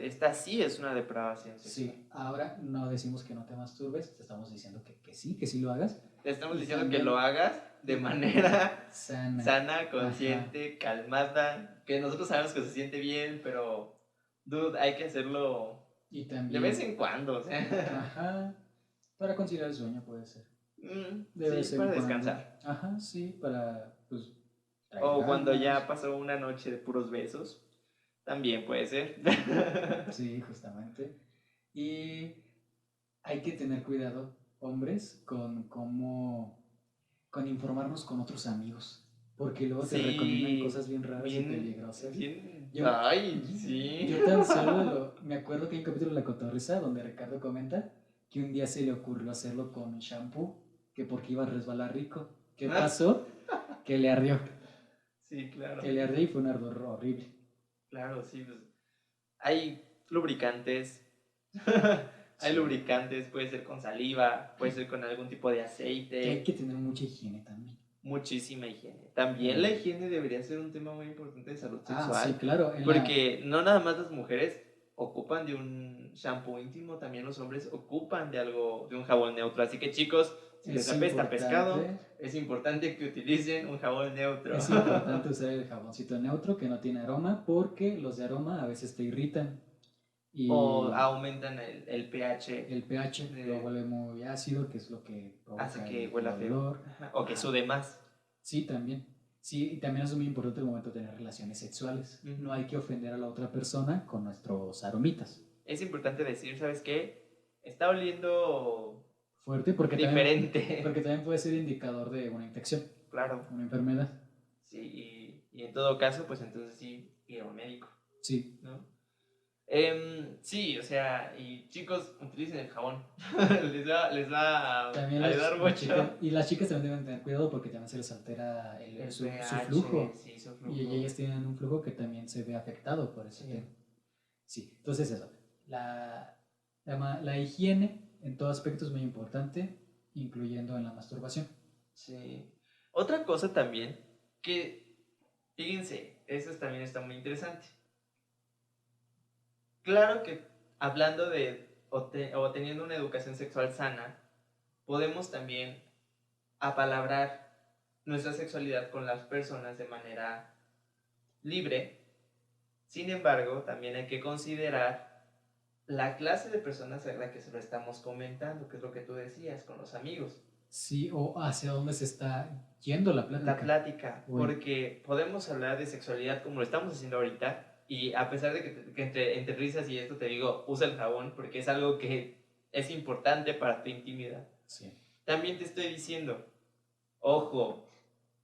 esta sí es una depravación sexual. Sí, ahora no decimos que no te masturbes, te estamos diciendo que sí lo hagas. Te estamos diciendo que lo hagas de manera sana, consciente, calmada, que nosotros sabemos que se siente bien, pero dude, hay que hacerlo y también, de vez en cuando, o sea. Ajá, para conciliar el sueño puede ser. De vez Sí, en para cuando. descansar. Ajá, sí, para pues traer O cuando ya ganas. pasó una noche de puros besos, también puede ser. Sí, justamente. Y hay que tener cuidado, hombres, con informarnos con otros amigos, porque luego te recomiendan Sí, cosas bien raras y bien, peligrosas. bien. Yo, Ay, sí. yo tan solo me acuerdo que hay un capítulo de La Cotorrisa donde Ricardo comenta que un día se le ocurrió hacerlo con shampoo, que porque iba a resbalar rico. ¿Qué pasó? Que le ardió, Sí, que claro. le ardió y fue un ardor horrible. Claro, sí. Pues, hay lubricantes. Hay Sí, lubricantes, puede ser con saliva, puede ser con algún tipo de que hay aceite. que tener mucha higiene también. Muchísima higiene. También la Eh, higiene debería ser un tema muy importante de salud sí, sexual, claro, porque no nada más las mujeres ocupan de un shampoo íntimo, también los hombres ocupan de algo, de un jabón neutro. Así que chicos, si les es apesta pescado, importante, es importante que utilicen un jabón neutro. es importante usar el jaboncito neutro que no tiene aroma porque los de aroma a veces te irritan O y aumentan el pH, el pH lo de- vuelve muy ácido, que es lo que hace provoca que el huela feo. olor. O que Ajá. sude más. Sí, también. Sí, y también es muy importante el momento de tener relaciones sexuales. Ujú. No hay que ofender a la otra persona con nuestros aromitas. Es importante decir, ¿sabes qué? Está oliendo Fuerte diferente. porque también puede ser indicador de una infección, Claro. una enfermedad. Sí, y en todo caso, pues entonces sí, ir a un médico, Sí. ¿no? Sí, o sea, y chicos, utilicen el jabón. les va a También ayudar las chicas, mucho. y las chicas también deben tener cuidado porque también se les altera su pH, flujo. sí, su Y flujo. ellas tienen un flujo que también se ve afectado por ese Sí. tema. Sí, entonces eso. La higiene en todo aspecto es muy importante, incluyendo en la masturbación. Sí. Otra cosa también, que, fíjense, eso también está muy interesante. Claro que hablando de o teniendo una educación sexual sana, podemos también apalabrar nuestra sexualidad con las personas de manera libre. Sin embargo, también hay que considerar la clase de personas a la que se lo estamos comentando, que es lo que tú decías, con los amigos. Sí, o hacia dónde se está yendo la plática. La plática, Uy. porque podemos hablar de sexualidad como lo estamos haciendo ahorita, y a pesar de que entre risas y esto te digo, usa el jabón, porque es algo que es importante para tu intimidad. Sí. También te estoy diciendo, ojo,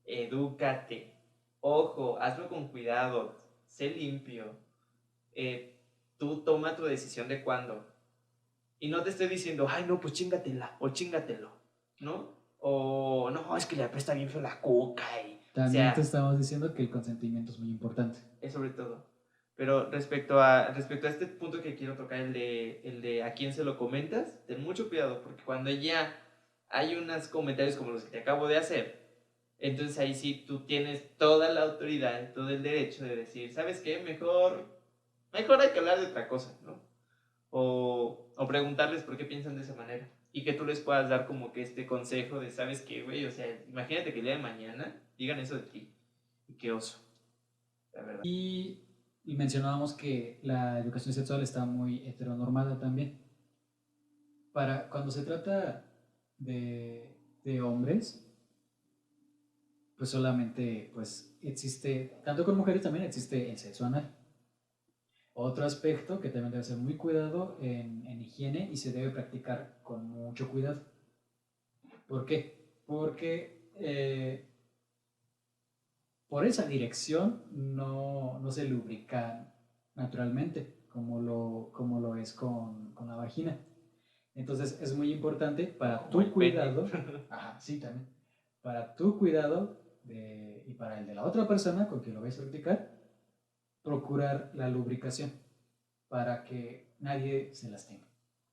edúcate, ojo, hazlo con cuidado, sé limpio, tú toma tu decisión de cuándo. Y no te estoy diciendo, ay, no, pues chingatela o chingatelo, ¿no? O no, es que le apesta bien feo la coca. También o te sea, estamos diciendo que el consentimiento es muy importante. es sobre todo. Pero respecto a este punto que quiero tocar, el de a quién se lo comentas, ten mucho cuidado, porque cuando ya hay unos comentarios como los que te acabo de hacer, entonces ahí sí tú tienes toda la autoridad, todo el derecho de decir, ¿sabes qué? Mejor hay que hablar de otra cosa, ¿no? O preguntarles por qué piensan de esa manera. Y que tú les puedas dar como que este consejo de, ¿sabes qué, güey? O sea, imagínate que el día de mañana digan eso de ti. Y qué oso, la verdad. Y mencionábamos que la educación sexual está muy heteronormada también. Cuando se trata de hombres, pues solamente pues existe, tanto con mujeres también existe el sexo anal. Otro aspecto que también debe ser muy cuidado en higiene y se debe practicar con mucho cuidado. ¿Por qué? Porque por esa dirección no se lubrica naturalmente como lo es con la vagina. Entonces es muy importante para Como tu el cuidado, pene. ajá, sí también, para tu cuidado y para el de la otra persona con quien lo vais a practicar, procurar la lubricación para que nadie se lastime.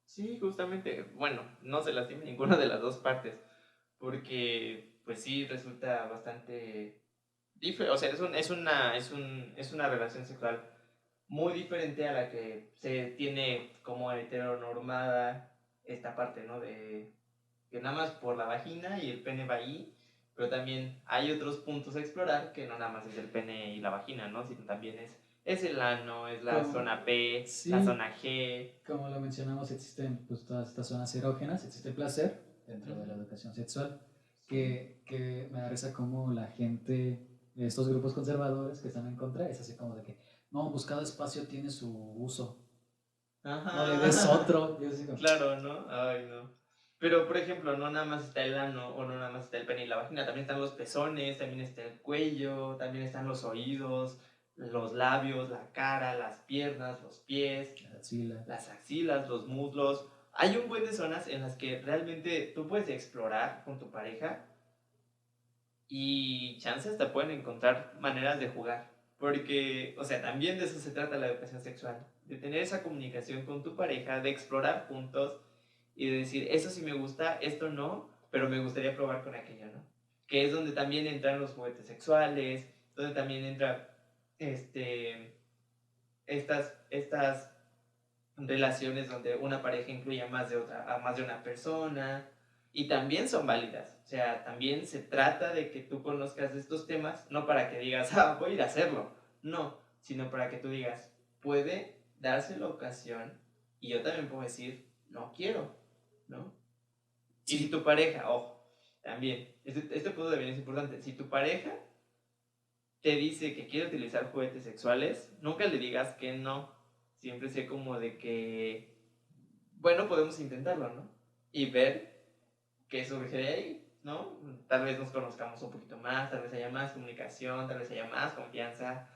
Sí, justamente, bueno, no se lastima ninguna de las dos partes, porque pues sí resulta bastante o sea, es una relación sexual muy diferente a la que se tiene como heteronormada esta parte, ¿no? De que nada más por la vagina y el pene va ahí, pero también hay otros puntos a explorar que no nada más es el pene y la vagina, ¿no? Sino también es el ano, es la zona P, la Sí, zona G. como lo mencionamos, existen pues, todas estas zonas erógenas, existe el placer, dentro de la educación sexual, que me da risa como la gente de estos grupos conservadores que están en contra, es así como de que, no, pues cada espacio tiene su uso, no le des Ajá. otro. Yo así como, Claro, ¿no? Ay, no. Pero, por ejemplo, no nada más está el ano o no nada más está el pene y la vagina, también están los pezones, también está el cuello, también están los oídos, los labios, la cara, las piernas, los pies, la axila. las axilas, los muslos. Hay un buen de zonas en las que realmente tú puedes explorar con tu pareja y chances te pueden encontrar maneras de jugar. Porque, o sea, también de eso se trata la educación sexual, de tener esa comunicación con tu pareja, de explorar juntos y de decir, eso sí me gusta, esto no, pero me gustaría probar con aquello, ¿no? Que es donde también entran los juguetes sexuales, donde también entra estas relaciones donde una pareja incluye a más de una persona, y también son válidas. O sea, también se trata de que tú conozcas estos temas, no para que digas, voy a ir a hacerlo, no, sino para que tú digas, puede darse la ocasión, y yo también puedo decir, no quiero, ¿no? Y si tu pareja, ojo, también, este punto también es importante, si tu pareja te dice que quiere utilizar juguetes sexuales, nunca le digas que no. Siempre sé como de que, bueno, podemos intentarlo, ¿no? Y ver qué surge de ahí, ¿no? Tal vez nos conozcamos un poquito más, tal vez haya más comunicación, tal vez haya más confianza.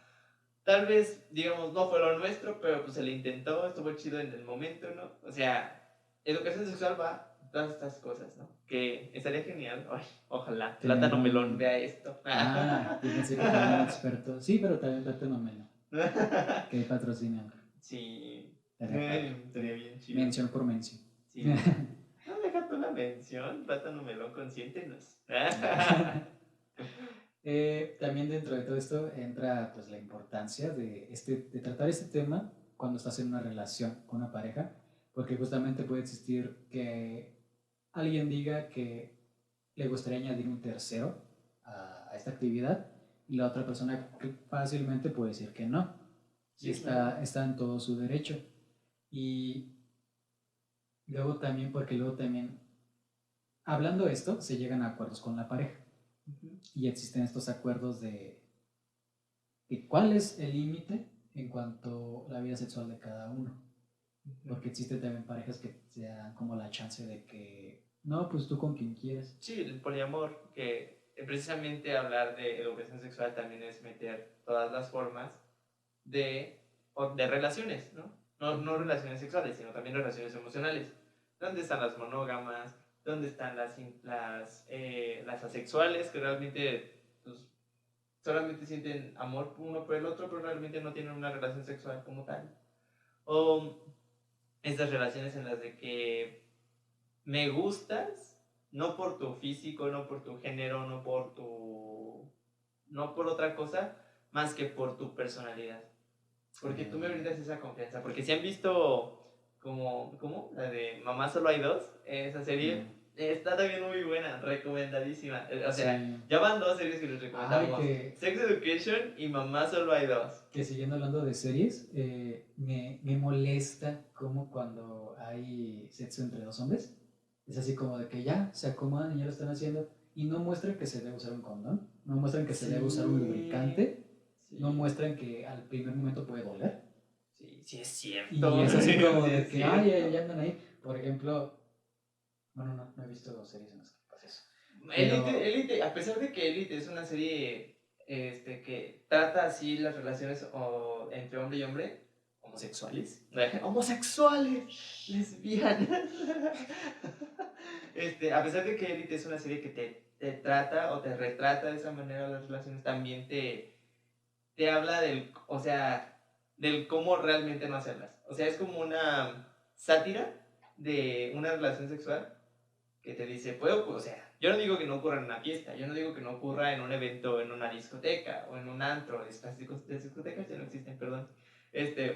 Tal vez, digamos, no fue lo nuestro, pero pues se le intentó, estuvo chido en el momento, ¿no? O sea, educación sexual va todas estas cosas, ¿no? Que estaría genial. Ay, ojalá Tener Plátano Melón un... vea esto. Ah, yo pensé que fuera un experto. Sí, pero también Plátano Melo, que patrocina. Sí, Estaría padre. estaría bien chido. Mención por mención. Sí. No, déjate una mención, Plátano Melón, consiéntenos. También dentro de todo esto entra pues la importancia de tratar este tema cuando estás en una relación con una pareja, porque justamente puede existir que alguien diga que le gustaría añadir un tercero a esta actividad y la otra persona fácilmente puede decir que no, y Sí, claro. está en todo su derecho. Y luego también, porque luego también, hablando de esto, se llegan a acuerdos con la pareja y existen estos acuerdos de cuál es el límite en cuanto a la vida sexual de cada uno. Porque existen también parejas que te dan como la chance de que, no, pues tú con quien quieres. Sí, el poliamor, que precisamente hablar de educación sexual también es meter todas las formas de relaciones, ¿no? No relaciones sexuales, sino también relaciones emocionales. ¿Dónde están las monógamas? ¿Dónde están las asexuales que realmente pues, solamente sienten amor uno por el otro, pero realmente no tienen una relación sexual como tal? O estas relaciones en las de que me gustas, no por tu físico, no por tu género, no por otra cosa, más que por tu personalidad. Porque tú me brindas esa confianza. Porque si han visto ¿cómo? La de Mamá solo hay dos, esa serie está también muy buena, recomendadísima. O sea, Sí. ya van dos series que les recomendamos. que, Sex Education y Mamá solo hay dos. que siguiendo hablando de series, me molesta como cuando hay sexo entre dos hombres. Es así como de que ya se acomodan y ya lo están haciendo y no muestran que se debe usar un condón, no muestran que se debe usar un lubricante, Sí. no muestran que al primer momento puede doler. Sí, sí es cierto. Y es así como Sí de es que, cierto. ya andan ahí. Por ejemplo, bueno, no he visto series en las que pasa eso. Elite, a pesar de que Elite es una serie que trata así las relaciones entre hombre y hombre, homosexuales, homosexuales, lesbianas. A pesar de que Elite es una serie que te trata o te retrata de esa manera las relaciones, también te habla o sea, del cómo realmente no hacerlas. O sea, es como una sátira de una relación sexual que te dice, o sea, yo no digo que no ocurra en una fiesta, yo no digo que no ocurra en un evento, en una discoteca, o en un antro, estas discotecas ya no existen, perdón,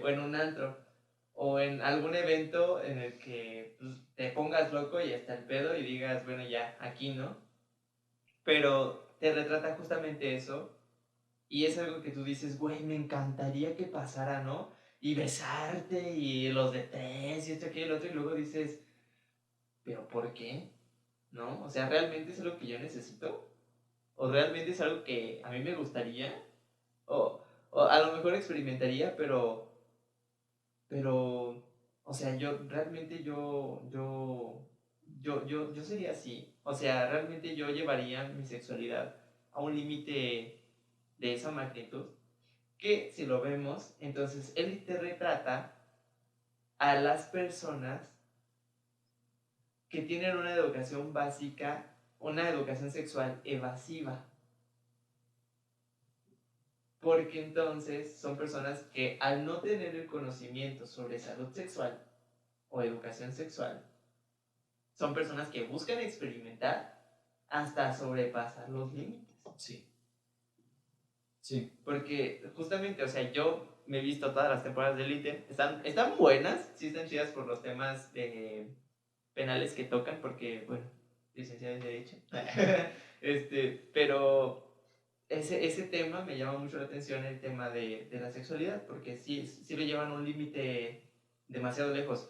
o en un antro, o en algún evento en el que pues, te pongas loco y hasta el pedo y digas, bueno, ya, aquí, ¿no? Pero te retrata justamente eso, y es algo que tú dices, güey, me encantaría que pasara, ¿no? Y besarte, y los de tres, y esto, aquí, y el otro, y luego dices, ¿pero por qué? ¿no? O sea, ¿realmente es algo que yo necesito? ¿O realmente es algo que a mí me gustaría? O a lo mejor experimentaría, pero, o sea, yo sería así. O sea, realmente yo llevaría mi sexualidad a un límite de esa magnitud. Que si lo vemos, entonces él te retrata a las personas que tienen una educación básica, una educación sexual evasiva. Porque entonces son personas que al no tener el conocimiento sobre salud sexual o educación sexual, son personas que buscan experimentar hasta sobrepasar los límites. Sí. Sí. Porque justamente, o sea, yo me he visto todas las temporadas de Elite, están buenas, sí están chidas por los temas penales que tocan, porque, bueno, licenciado en Derecho. Pero ese tema me llama mucho la atención, el tema de la sexualidad, porque sí lo llevan a un límite demasiado lejos.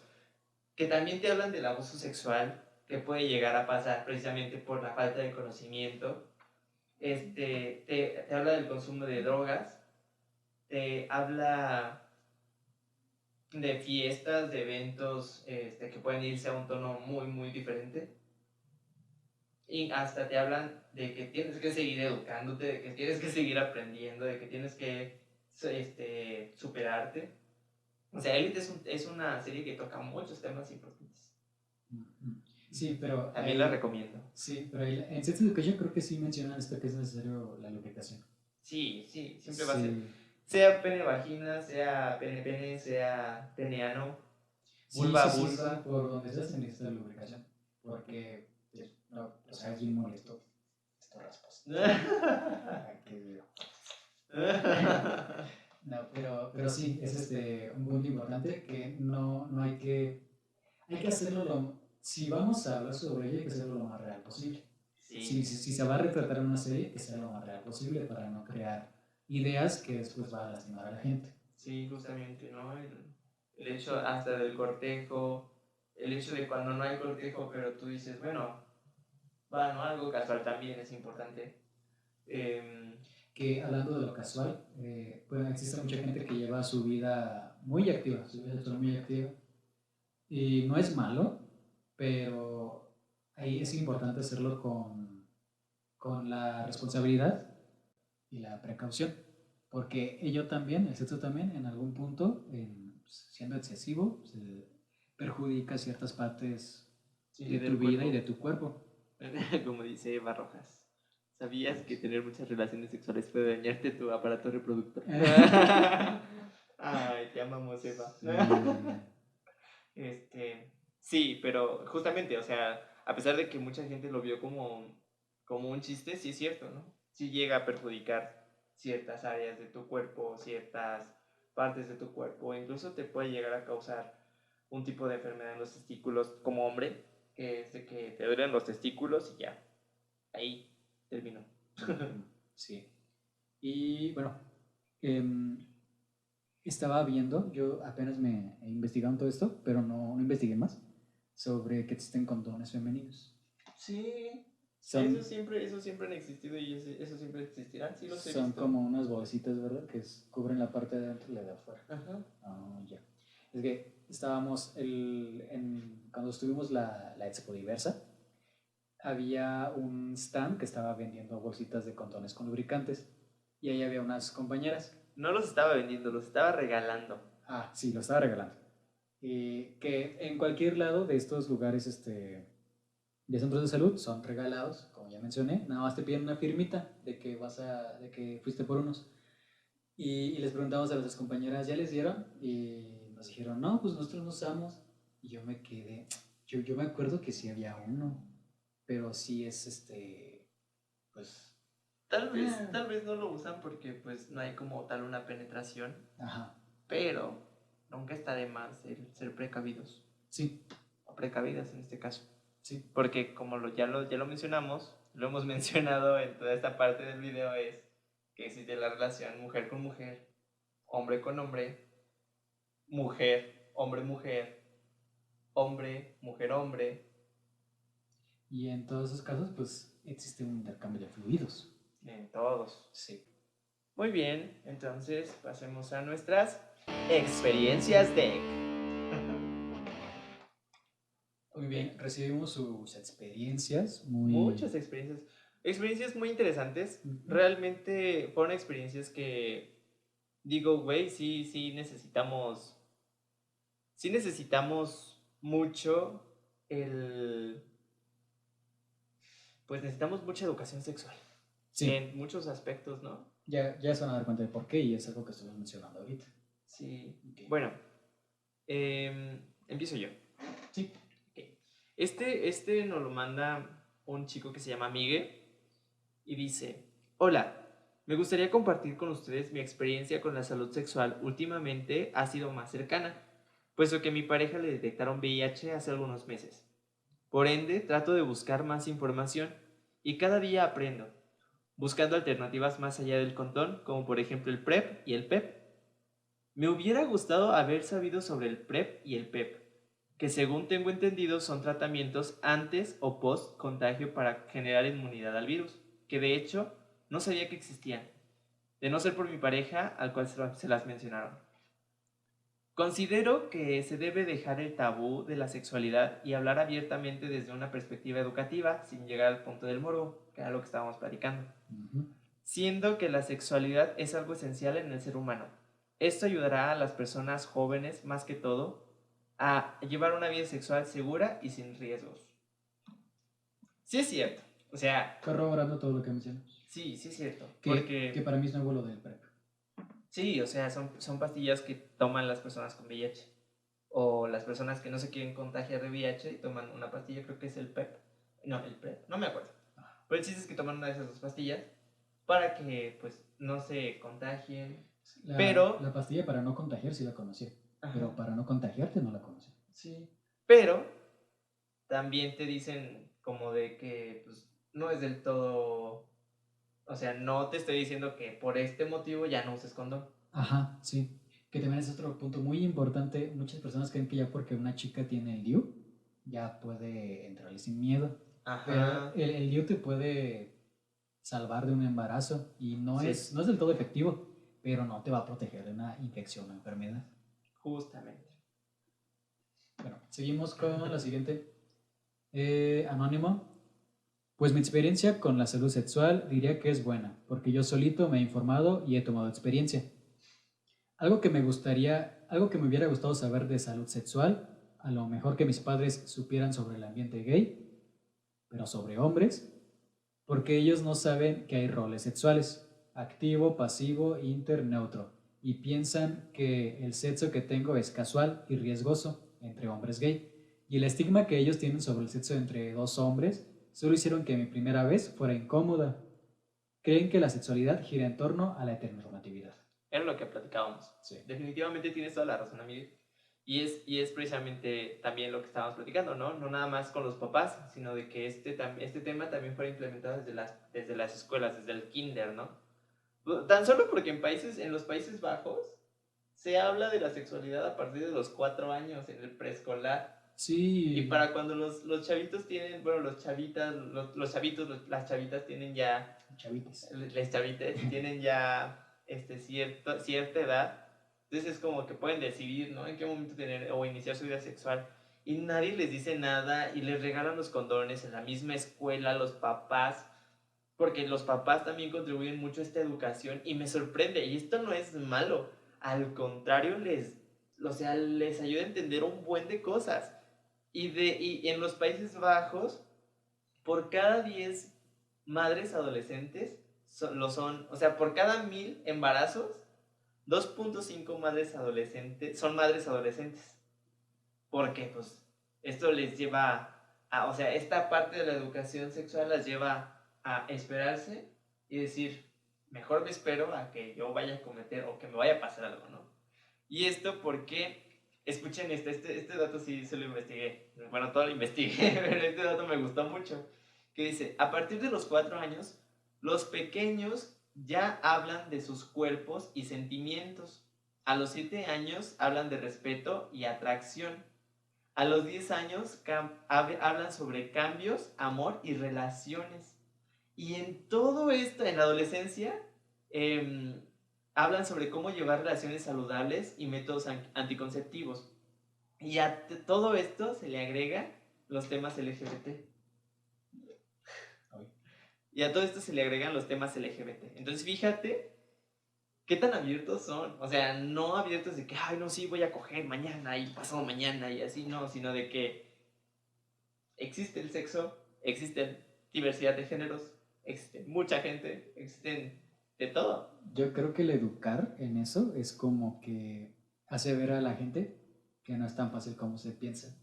Que también te hablan del abuso sexual que puede llegar a pasar precisamente por la falta de conocimiento. Te habla del consumo de drogas, te habla de fiestas, de eventos que pueden irse a un tono muy, muy diferente. Y hasta te hablan de que tienes que seguir educándote, de que tienes que seguir aprendiendo, de que tienes que superarte. O sea, Elite es una serie que toca muchos temas importantes. Sí, pero también la recomiendo. Sí, pero en Sex Education creo que sí mencionan esto que es necesario la lubricación. Sí, siempre va a ser. Sea pene vagina, sea pene pene, sea peneano, vulva vulva. Sí, por donde sea se necesita lubricación. Porque, no, o sea, es bien molesto. Estos raspos. No, pero sí, es un punto importante que no hay que. Hay que hacerlo si vamos a hablar sobre ello, hay que hacerlo lo más real posible. Sí. Si se va a retratar en una serie, que sea lo más real posible para no crear ideas que después van a lastimar a la gente. Sí, justamente, ¿no? El hecho hasta del cortejo, el hecho de cuando no hay cortejo, pero tú dices, bueno, ¿no? Algo casual también es importante. Que hablando de lo casual, pues existe mucha gente que lleva su vida muy activa, su vida sexual muy activa. Y no es malo, pero ahí es importante hacerlo con la responsabilidad y la precaución. Porque ello también, el sexo también, en algún punto, siendo excesivo, se perjudica ciertas partes de tu vida y de tu cuerpo. Como dice Eva Rojas, ¿sabías que tener muchas relaciones sexuales puede dañarte tu aparato reproductor? Ay, te amamos, Eva. Sí, pero justamente, o sea, a pesar de que mucha gente lo vio como un chiste, sí es cierto, ¿no? Sí llega a perjudicar ciertas áreas de tu cuerpo, ciertas partes de tu cuerpo, incluso te puede llegar a causar un tipo de enfermedad en los testículos como hombre, que es de que te duelen los testículos y ya, ahí terminó. Sí. Y bueno, estaba viendo, yo apenas me he investigado todo esto, pero no investigué más, sobre que existen condones femeninos. Sí, eso siempre han existido y eso siempre existirán, sí los he visto. Son como unas bolsitas, ¿verdad? Que cubren la parte de adentro y la de afuera. Ajá. Ya. Es que estábamos, cuando estuvimos la Expo Diversa, había un stand que estaba vendiendo bolsitas de condones con lubricantes y ahí había unas compañeras. No los estaba vendiendo, los estaba regalando. Ah, sí, lo estaba regalando. Que en cualquier lado de estos lugares de centros de salud son regalados, como ya mencioné, nada más te piden una firmita de que de que fuiste por unos. Y les preguntamos a nuestras compañeras, ¿ya les dieron? Y nos dijeron, no, pues nosotros no usamos. Y yo me quedé, yo me acuerdo que sí había uno, pero sí es pues... Tal vez no lo usan porque pues no hay como tal una penetración. Ajá. Pero nunca está de más el ser precavidos. Sí. O precavidas en este caso. Sí. Porque como ya lo mencionamos, lo hemos mencionado en toda esta parte del video, es que existe la relación mujer con mujer, hombre con hombre, mujer, hombre, mujer, hombre, mujer, hombre. Y en todos esos casos, pues existe un intercambio de fluidos. En todos. Sí. Muy bien, entonces pasemos a nuestras experiencias de... Muy bien, recibimos sus experiencias muy... Muchas experiencias. Experiencias muy interesantes. Ujú. Realmente fueron experiencias que digo, güey, sí necesitamos. Sí necesitamos mucho el. Pues necesitamos mucha educación sexual. Sí, En muchos aspectos, ¿no? ya se van a dar cuenta de por qué y es algo que estamos mencionando ahorita. Sí. Ok. Bueno, empiezo yo. Sí. Ok. Este nos lo manda un chico que se llama Miguel y dice: Hola, me gustaría compartir con ustedes mi experiencia con la salud sexual. Últimamente ha sido más cercana, puesto que a mi pareja le detectaron VIH hace algunos meses. Por ende, trato de buscar más información y cada día aprendo, buscando alternativas más allá del condón, como por ejemplo el PrEP y el PEP. Me hubiera gustado haber sabido sobre el PrEP y el PEP, que según tengo entendido son tratamientos antes o post contagio para generar inmunidad al virus, que de hecho no sabía que existían, de no ser por mi pareja al cual se las mencionaron. Considero que se debe dejar el tabú de la sexualidad y hablar abiertamente desde una perspectiva educativa sin llegar al punto del morbo, que era lo que estábamos platicando. Ujú. Siendo que la sexualidad es algo esencial en el ser humano. Esto ayudará a las personas jóvenes, más que todo, a llevar una vida sexual segura y sin riesgos. Sí es cierto, o sea, Corroborando todo lo que mencionamos. sí es cierto, Que porque para mí es nuevo lo del PrEP. sí, o sea, son pastillas que toman las personas con VIH o las personas que no se quieren contagiar de VIH y toman una pastilla, creo que es el PEP, no, el PrEP, no me acuerdo. Pero el chiste es que toman una de esas dos pastillas para que pues no se contagien. Pero, La pastilla para no contagiar sí la conocí, ajá, pero para no contagiarte no la conocí. sí, pero también te dicen como de que pues no es del todo, o sea, no te estoy diciendo que por este motivo ya no uses condón. Ajá, sí. Que también es otro punto muy importante. Muchas personas creen que ya porque una chica tiene el DIU, ya puede entrarle sin miedo. Pero Ajá, el DIU te puede salvar de un embarazo y sí, no es del todo efectivo, pero no te va a proteger de una infección o enfermedad. justamente. Bueno, seguimos con la siguiente. Anónimo. Pues mi experiencia con la salud sexual diría que es buena, porque yo solito me he informado y he tomado experiencia. Algo que me hubiera gustado saber de salud sexual, a lo mejor que mis padres supieran sobre el ambiente gay, pero sobre hombres, porque ellos no saben que hay roles sexuales, activo, pasivo, inter, neutro, y piensan que el sexo que tengo es casual y riesgoso entre hombres gay. Y el estigma que ellos tienen sobre el sexo entre dos hombres solo hicieron que mi primera vez fuera incómoda. Creen que la sexualidad gira en torno a la heteronormatividad. Era lo que platicábamos. Sí. Definitivamente tienes toda la razón, amigo. Y es precisamente también lo que estábamos platicando, ¿no? No nada más con los papás, sino de que este tema también fuera implementado desde las escuelas, desde el kinder, ¿no? Tan solo porque en los Países Bajos se habla de la sexualidad a partir de los 4 años en el preescolar. Y Sí, para cuando los chavitos tienen, bueno, los chavitas, los chavitos, las chavitas tienen ya, chavitos. las chavitas tienen ya cierta edad, entonces es como que pueden decidir, ¿no? En qué momento tener o iniciar su vida sexual. Y nadie les dice nada y les regalan los condones en la misma escuela, los papás, porque los papás también contribuyen mucho a esta educación y me sorprende, y esto no es malo, al contrario, les ayuda a entender un buen de cosas. Y en los Países Bajos, por cada 10 madres adolescentes, o sea, por cada 1000 embarazos, 2.5 madres adolescentes son madres adolescentes. Porque, pues, esto les lleva o sea, esta parte de la educación sexual las lleva a esperarse y decir, mejor me espero a que yo vaya a cometer o que me vaya a pasar algo, ¿no? Y esto porque, escuchen este dato sí se lo investigué, bueno, todo lo investigué, pero este dato me gustó mucho, que dice, a partir de los 4 años, los pequeños ya hablan de sus cuerpos y sentimientos. A los 7 años hablan de respeto y atracción. A los 10 años hablan sobre cambios, amor y relaciones. Y en todo esto, en la adolescencia, em, hablan sobre cómo llevar relaciones saludables y métodos anticonceptivos. Y a todo esto se le agrega los temas LGBT. Y a todo esto se le agregan los temas LGBT. Entonces fíjate qué tan abiertos son. O sea, no abiertos de que, ay, no, sí, voy a coger mañana y pasado mañana y así, no, sino de que existe el sexo, existe diversidad de géneros, existe mucha gente, existen de todo. Yo creo que el educar en eso es como que hace ver a la gente que no es tan fácil como se piensa.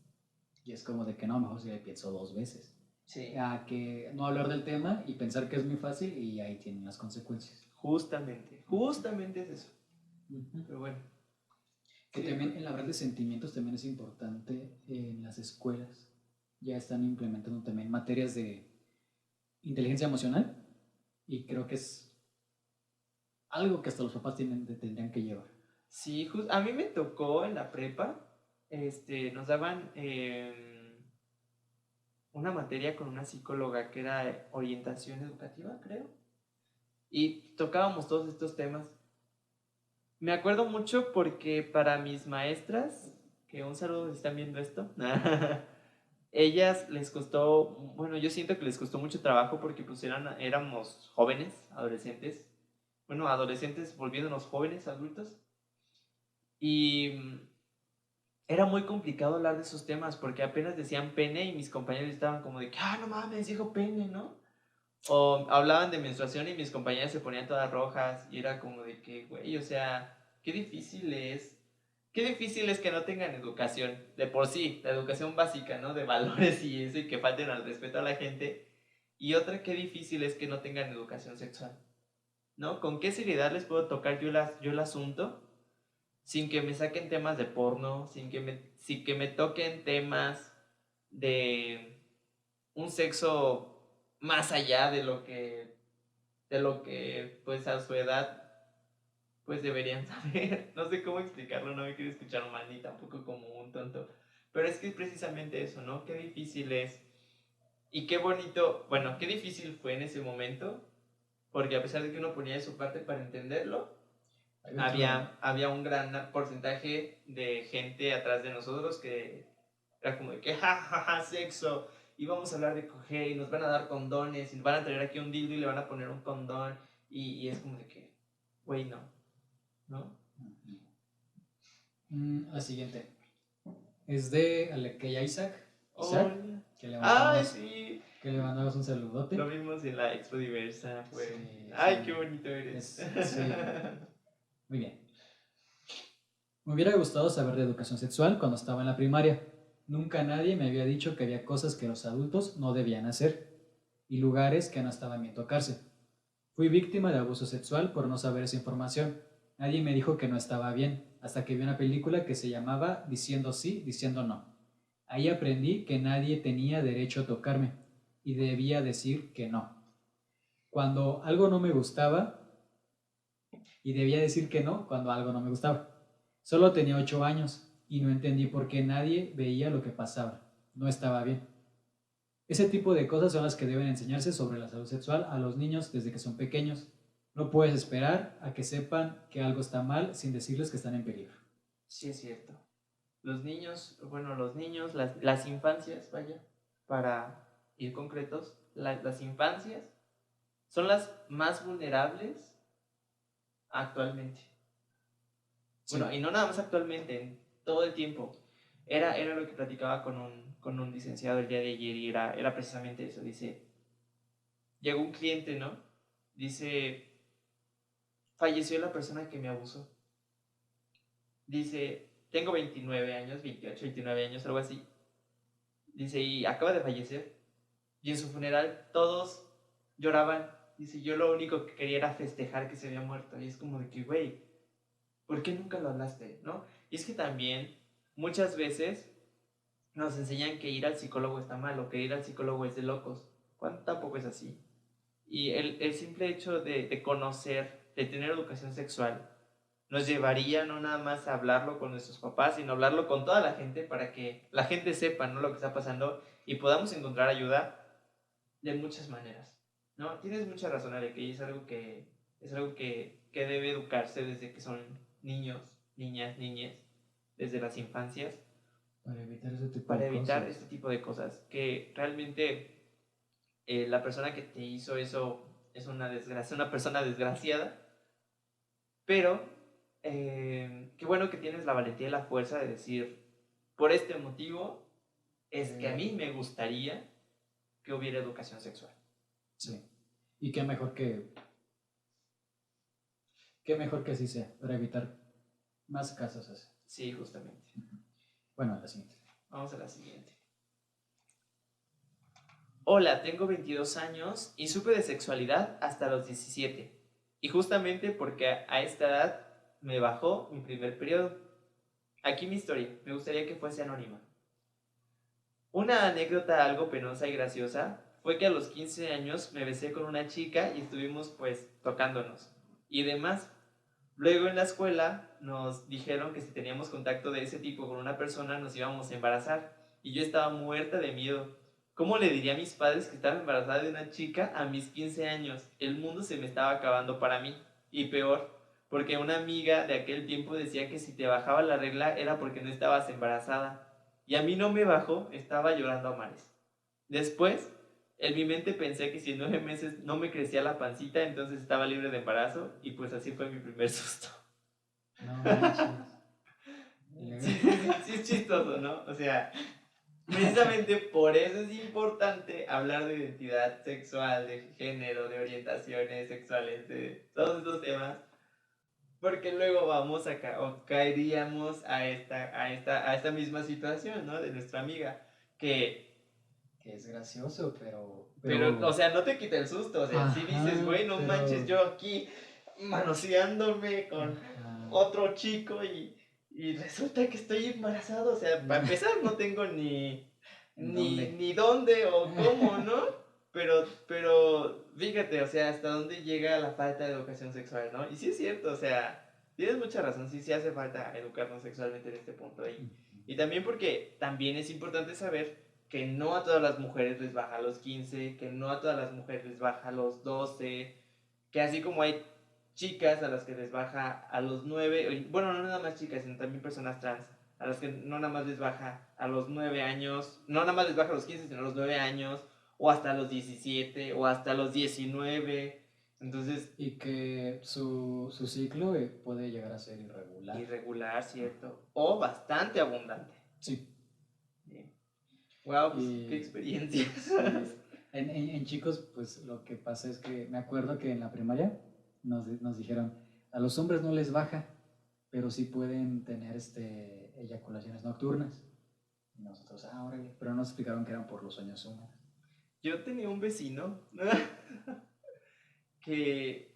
Y es como de que no, mejor si le pienso dos veces. Sí. A que no hablar del tema y pensar que es muy fácil y ahí tienen las consecuencias. Justamente es eso. Pero bueno. Que Sí. también el hablar de sentimientos también es importante en las escuelas. Ya están implementando también materias de inteligencia emocional y creo que es algo que hasta los papás tendrían que llevar. Sí, a mí me tocó en la prepa, nos daban una materia con una psicóloga que era orientación educativa, creo, y tocábamos todos estos temas. Me acuerdo mucho porque para mis maestras, que un saludo si están viendo esto, ellas les costó, bueno, yo siento que les costó mucho trabajo porque pues éramos jóvenes, adolescentes, bueno, adolescentes volviéndonos jóvenes, adultos, y era muy complicado hablar de esos temas porque apenas decían pene y mis compañeros estaban como de que, ah, no mames, dijo pene, ¿no? O hablaban de menstruación y mis compañeras se ponían todas rojas y era como de que, güey, o sea, qué difícil es que no tengan educación, de por sí, la educación básica, ¿no? De valores y eso y que falten al respeto a la gente. Y otra, qué difícil es que no tengan educación sexual, ¿no? ¿Con qué seriedad les puedo tocar yo el asunto sin que me saquen temas de porno, sin que me toquen temas de un sexo más allá de lo que pues a su edad pues deberían saber? No sé cómo explicarlo, no me quiero escuchar mal ni tampoco como un tonto, pero es que es precisamente eso, ¿no? Qué difícil es y qué bonito, bueno, qué difícil fue en ese momento, porque a pesar de que uno ponía de su parte para entenderlo, había un gran porcentaje de gente atrás de nosotros que era como de que, ja, ja, ja, sexo, y vamos a hablar de coger, y nos van a dar condones, y van a traer aquí un dildo y le van a poner un condón, y es como de que, güey, no, ¿no? La siguiente es de Alekeya Isaac, que Sí. Que le mandamos un saludote. Lo vimos en la Expo Diversa, güey. Sí, Ay, sí. qué bonito eres. Sí. Muy bien. Me hubiera gustado saber de educación sexual cuando estaba en la primaria. Nunca nadie me había dicho que había cosas que los adultos no debían hacer y lugares que no estaban bien tocarse. Fui víctima de abuso sexual por no saber esa información. Nadie me dijo que no estaba bien, hasta que vi una película que se llamaba Diciendo sí, diciendo no. Ahí aprendí que nadie tenía derecho a tocarme y debía decir que no. Cuando algo no me gustaba, y debía decir que no cuando algo no me gustaba. Solo tenía 8 años y no entendí por qué nadie veía lo que pasaba. No estaba bien. Ese tipo de cosas son las que deben enseñarse sobre la salud sexual a los niños desde que son pequeños. No puedes esperar a que sepan que algo está mal sin decirles que están en peligro. Sí, es cierto. Los niños, las infancias, vaya, para ir concretos, las infancias son las más vulnerables actualmente. Sí. Bueno, y no nada más actualmente, en todo el tiempo. Era lo que platicaba con un licenciado el día de ayer y era precisamente eso. Dice, llegó un cliente, ¿no? Dice, falleció la persona que me abusó. Dice, tengo 29 años, 28, 29 años, algo así. Dice, y acaba de fallecer. Y en su funeral todos lloraban. Dice, yo lo único que quería era festejar que se había muerto. Y es como de que, güey, ¿por qué nunca lo hablaste? ¿No? Y es que también muchas veces nos enseñan que ir al psicólogo está mal o que ir al psicólogo es de locos, cuando tampoco es así. Y el simple hecho de conocer, de tener educación sexual nos llevaría no nada más a hablarlo con nuestros papás, sino hablarlo con toda la gente para que la gente sepa, ¿no?, lo que está pasando y podamos encontrar ayuda de muchas maneras, ¿no? Tienes mucha razón, Ale, que es algo que debe educarse desde que son niños, niñas, niñes, desde las infancias, Para evitar ese tipo para de evitar cosas. este tipo de cosas, que realmente la persona que te hizo eso es una desgracia, una persona desgraciada, pero qué bueno que tienes la valentía y la fuerza de decir, por este motivo es que a mí me gustaría que hubiera educación sexual. Sí. Y qué mejor que así sea, para evitar más casos así. Sí, justamente. Bueno, la siguiente. Vamos a la siguiente. Hola, tengo 22 años y supe de sexualidad hasta los 17. Y justamente porque a esta edad me bajó mi primer periodo. Aquí mi historia, me gustaría que fuese anónima. Una anécdota algo penosa y graciosa fue que a los 15 años me besé con una chica y estuvimos pues tocándonos y demás. Luego en la escuela nos dijeron que si teníamos contacto de ese tipo con una persona nos íbamos a embarazar y yo estaba muerta de miedo. ¿Cómo le diría a mis padres que estaba embarazada de una chica a mis 15 años? El mundo se me estaba acabando para mí. Y peor, porque una amiga de aquel tiempo decía que si te bajaba la regla era porque no estabas embarazada. Y a mí no me bajó, estaba llorando a mares. Después, en mi mente pensé que si en 9 meses no me crecía la pancita, entonces estaba libre de embarazo y pues así fue mi primer susto. No manches. Sí es chistoso, ¿no? O sea, precisamente por eso es importante hablar de identidad sexual, de género, de orientaciones sexuales, de todos estos temas, porque luego vamos o caeríamos a esta misma situación, ¿no? De nuestra amiga, Que es gracioso, pero, o sea, no te quita el susto, o sea, si dices, Ajá, güey, no pero... manches, yo aquí manoseándome con Ajá. otro chico y resulta que estoy embarazado, o sea, para empezar no tengo ¿En dónde? ni dónde o cómo, ¿no? Pero, fíjate, o sea, hasta dónde llega la falta de educación sexual, ¿no? Y sí es cierto, o sea, tienes mucha razón, sí hace falta educarnos sexualmente en este punto ahí. Y también porque también es importante saber que no a todas las mujeres les baja a los 15, que no a todas las mujeres les baja a los 12, que así como hay chicas a las que les baja a los 9, bueno, no nada más chicas, sino también personas trans, a las que no nada más les baja a los 9 años, no nada más les baja a los 15, sino a los 9 años, o hasta los 17, o hasta los 19. Entonces, Y que su ciclo puede llegar a ser irregular. irregular, ¿cierto? O bastante abundante. Sí. Bien. Wow, pues Y- qué experiencias. En chicos, pues lo que pasa es que me acuerdo que en la primaria nos dijeron, a los hombres no les baja, pero sí pueden tener eyaculaciones nocturnas. Y nosotros, órale, pero nos explicaron que eran por los sueños húmedos. Yo tenía un vecino que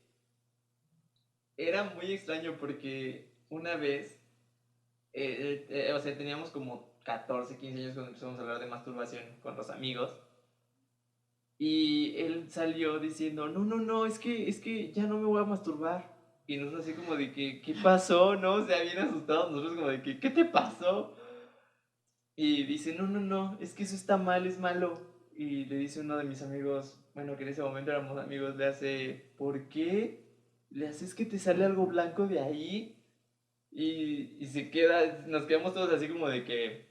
era muy extraño porque una vez, o sea, teníamos como 14, 15 años cuando empezamos a hablar de masturbación con los amigos. Y él salió diciendo, no, es que ya no me voy a masturbar. Y nosotros así como de que, ¿qué pasó? ¿No? O sea, bien asustados, nosotros como de que, ¿qué te pasó? Y dice, no, es que eso está mal, es malo. Y le dice uno de mis amigos, bueno, que en ese momento éramos amigos, le hace, ¿por qué? Le haces que te sale algo blanco de ahí. Y nos quedamos todos así como de que,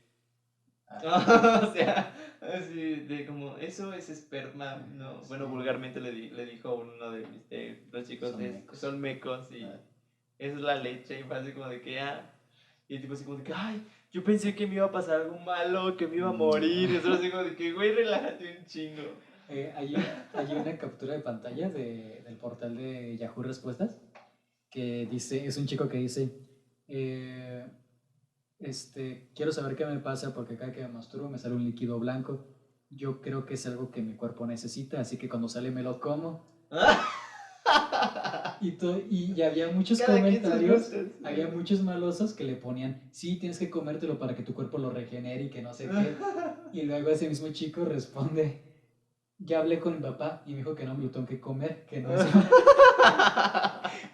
o sea, así de como, eso es esperma, no, bueno, vulgarmente le dijo uno de los chicos, son mecos y esa es la leche, y fue así como de que, y el tipo así como de que, ay, yo pensé que me iba a pasar algo malo, que me iba a morir, y nosotros así como de que, güey, relájate un chingo. Hay una captura de pantalla del portal de Yahoo Respuestas que dice, es un chico que dice, eh, quiero saber qué me pasa porque cada que me masturbo me sale un líquido blanco. Yo creo que es algo que mi cuerpo necesita, así que cuando sale me lo como. Y había muchos comentarios, había muchos malosos que le ponían, sí, tienes que comértelo para que tu cuerpo lo regenere y que no sé qué. Y luego ese mismo chico responde, ya hablé con mi papá y me dijo que no me lo tengo que comer, que no es...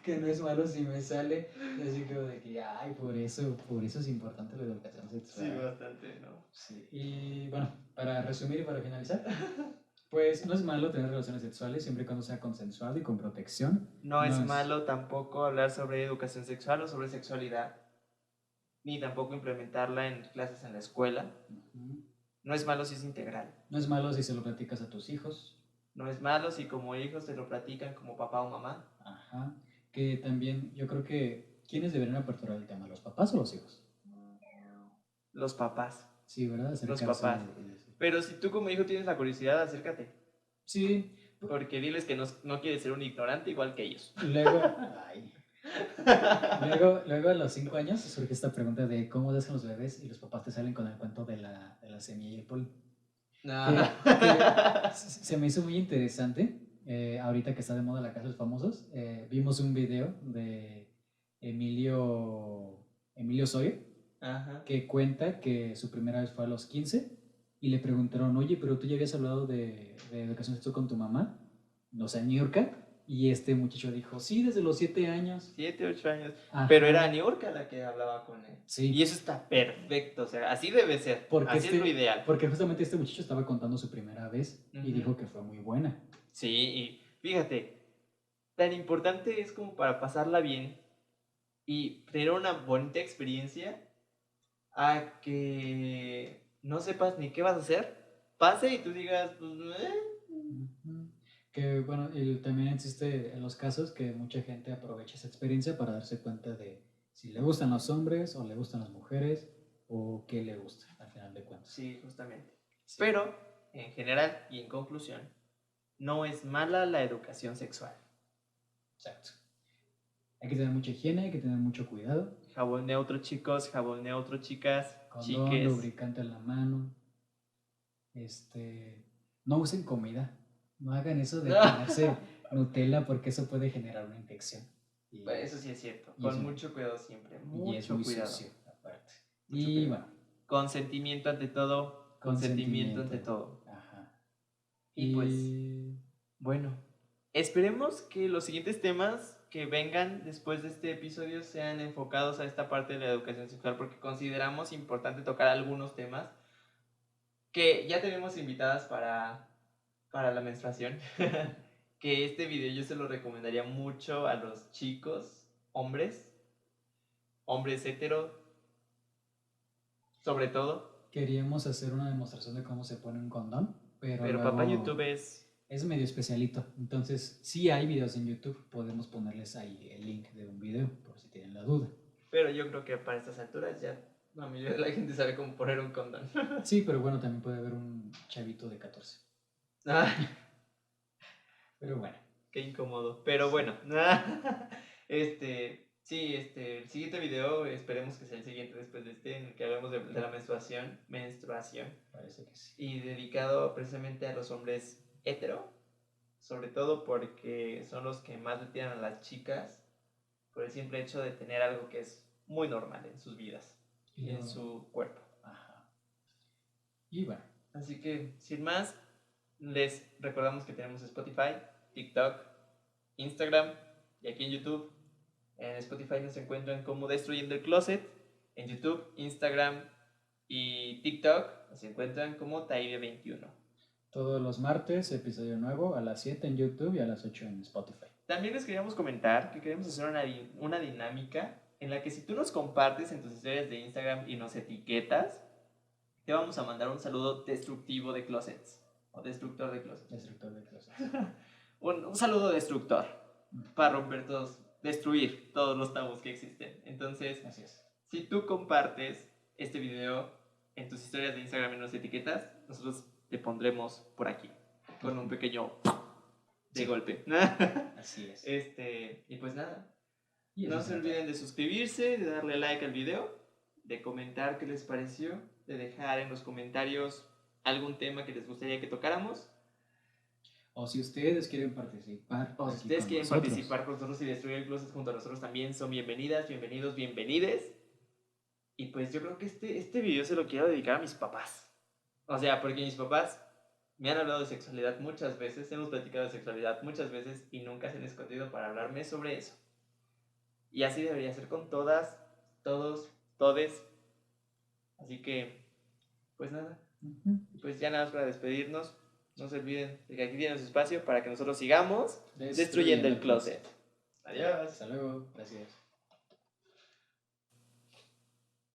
que no es malo si me sale. Y así como de que, ay, por eso es importante la educación Sí, sexual. bastante, ¿no? Sí. Y bueno, para resumir y para finalizar, pues no es malo tener relaciones sexuales siempre y cuando sea consensuado y con protección. No es malo tampoco hablar sobre educación sexual o sobre sexualidad, ni tampoco implementarla en clases en la escuela. Ujú. No es malo si es integral. No es malo si se lo platicas a tus hijos. No es malo si como hijos te lo platican como papá o mamá. Ajá. Que también yo creo que, ¿quiénes deberían aperturar el tema? ¿Los papás o los hijos? Los papás. Sí, ¿verdad? Los Acercarse papás. y decir. Pero si tú como hijo tienes la curiosidad, acércate. Sí, Porque diles que no quieres ser un ignorante igual que ellos. luego, ay, luego a los 5 años surge esta pregunta de cómo dejan los bebés y los papás te salen con el cuento de la semilla y el polen. Que se me hizo muy interesante. Ahorita que está de moda la casa de los famosos, vimos un video de Emilio Sawyer Ajá. que cuenta que su primera vez fue a los 15 y le preguntaron, oye, pero tú ya habías hablado de educación sexual con tu mamá, o sea, Niurka, y este muchacho dijo, sí, desde los 7 años. 7, 8 años. Ajá. Pero era Niurka la que hablaba con él. Sí. Y eso está perfecto. O sea, así debe ser. Porque así es lo ideal. Porque justamente este muchacho estaba contando su primera vez y Ujú. dijo que fue muy buena. Sí, y fíjate, tan importante es como para pasarla bien y tener una bonita experiencia a que no sepas ni qué vas a hacer, pase y tú digas, pues, Ujú. Que bueno, también existe en los casos que mucha gente aprovecha esa experiencia para darse cuenta de si le gustan los hombres o le gustan las mujeres o qué le gusta al final de cuentas. Sí, justamente. Sí. Pero, en general y en conclusión, no es mala la educación sexual. Exacto. Hay que tener mucha higiene, hay que tener mucho cuidado. Jabón neutro, chicos, jabón neutro, chicas, Condón, chiques. lubricante en la mano. No usen comida. No hagan eso de ponerse Nutella porque eso puede generar una infección. Y, Eso sí es cierto. y Con es- mucho cuidado siempre. y es Mucho muy cuidado. sucio, aparte. Mucho Y cuidado. bueno, Consentimiento ante todo. Consentimiento ante todo. Ajá. Y pues, bueno, esperemos que los siguientes temas que vengan después de este episodio sean enfocados a esta parte de la educación sexual porque consideramos importante tocar algunos temas que ya tenemos invitadas para la menstruación. Que este video yo se lo recomendaría mucho a los chicos, hombres hetero, sobre todo. Queríamos hacer una demostración de cómo se pone un condón, pero Pero luego papá YouTube es medio especialito. Entonces, sí hay videos en YouTube, podemos ponerles ahí el link de un video por si tienen la duda. Pero yo creo que para estas alturas ya la mayoría de la gente sabe cómo poner un condón. Sí, pero bueno, también puede haber un chavito de 14. Ay, Pero bueno, qué incómodo. Pero bueno. Sí, el siguiente video esperemos que sea el siguiente después de este, en el que hablamos de la menstruación. parece que sí. Y dedicado precisamente a los hombres hetero. Sobre todo porque son los que más le tiran a las chicas por el simple hecho de tener algo que es muy normal en sus vidas y en su cuerpo. Ajá. Y bueno, Así que, sin más, les recordamos que tenemos Spotify, TikTok, Instagram y aquí en YouTube. En Spotify nos encuentran como Destruyendo el Closet. En YouTube, Instagram y TikTok nos encuentran como Taide21. todos los martes, episodio nuevo a las 7 en YouTube y a las 8 en Spotify. También les queríamos comentar que queremos hacer una dinámica en la que si tú nos compartes en tus historias de Instagram y nos etiquetas, te vamos a mandar un saludo destructivo de closets. O destructor de closets. Destructor de closet. Un saludo destructor. Para romper todos, destruir todos los tabús que existen. Entonces, Así es. si tú compartes este video en tus historias de Instagram y nos etiquetas, nosotros te pondremos por aquí. Con un pequeño de golpe. Así es. Y pues nada. Y eso No es se todo. olviden de suscribirse, de darle like al video, de comentar qué les pareció, de dejar en los comentarios algún tema que les gustaría que tocáramos. O si ustedes quieren participar. O si aquí ustedes con quieren nosotros. participar con nosotros y destruir el closet junto a nosotros también, son bienvenidas, bienvenidos, bienvenides. Y pues yo creo que este video se lo quiero dedicar a mis papás. O sea, porque mis papás me han hablado de sexualidad muchas veces, hemos platicado de sexualidad muchas veces y nunca se han escondido para hablarme sobre eso. Y así debería ser con todas, todos, todes. Así que, pues nada. Pues ya nada más para despedirnos. No se olviden de que aquí tienen su espacio para que nosotros sigamos destruyendo el closet. Adiós. Hasta luego. Gracias.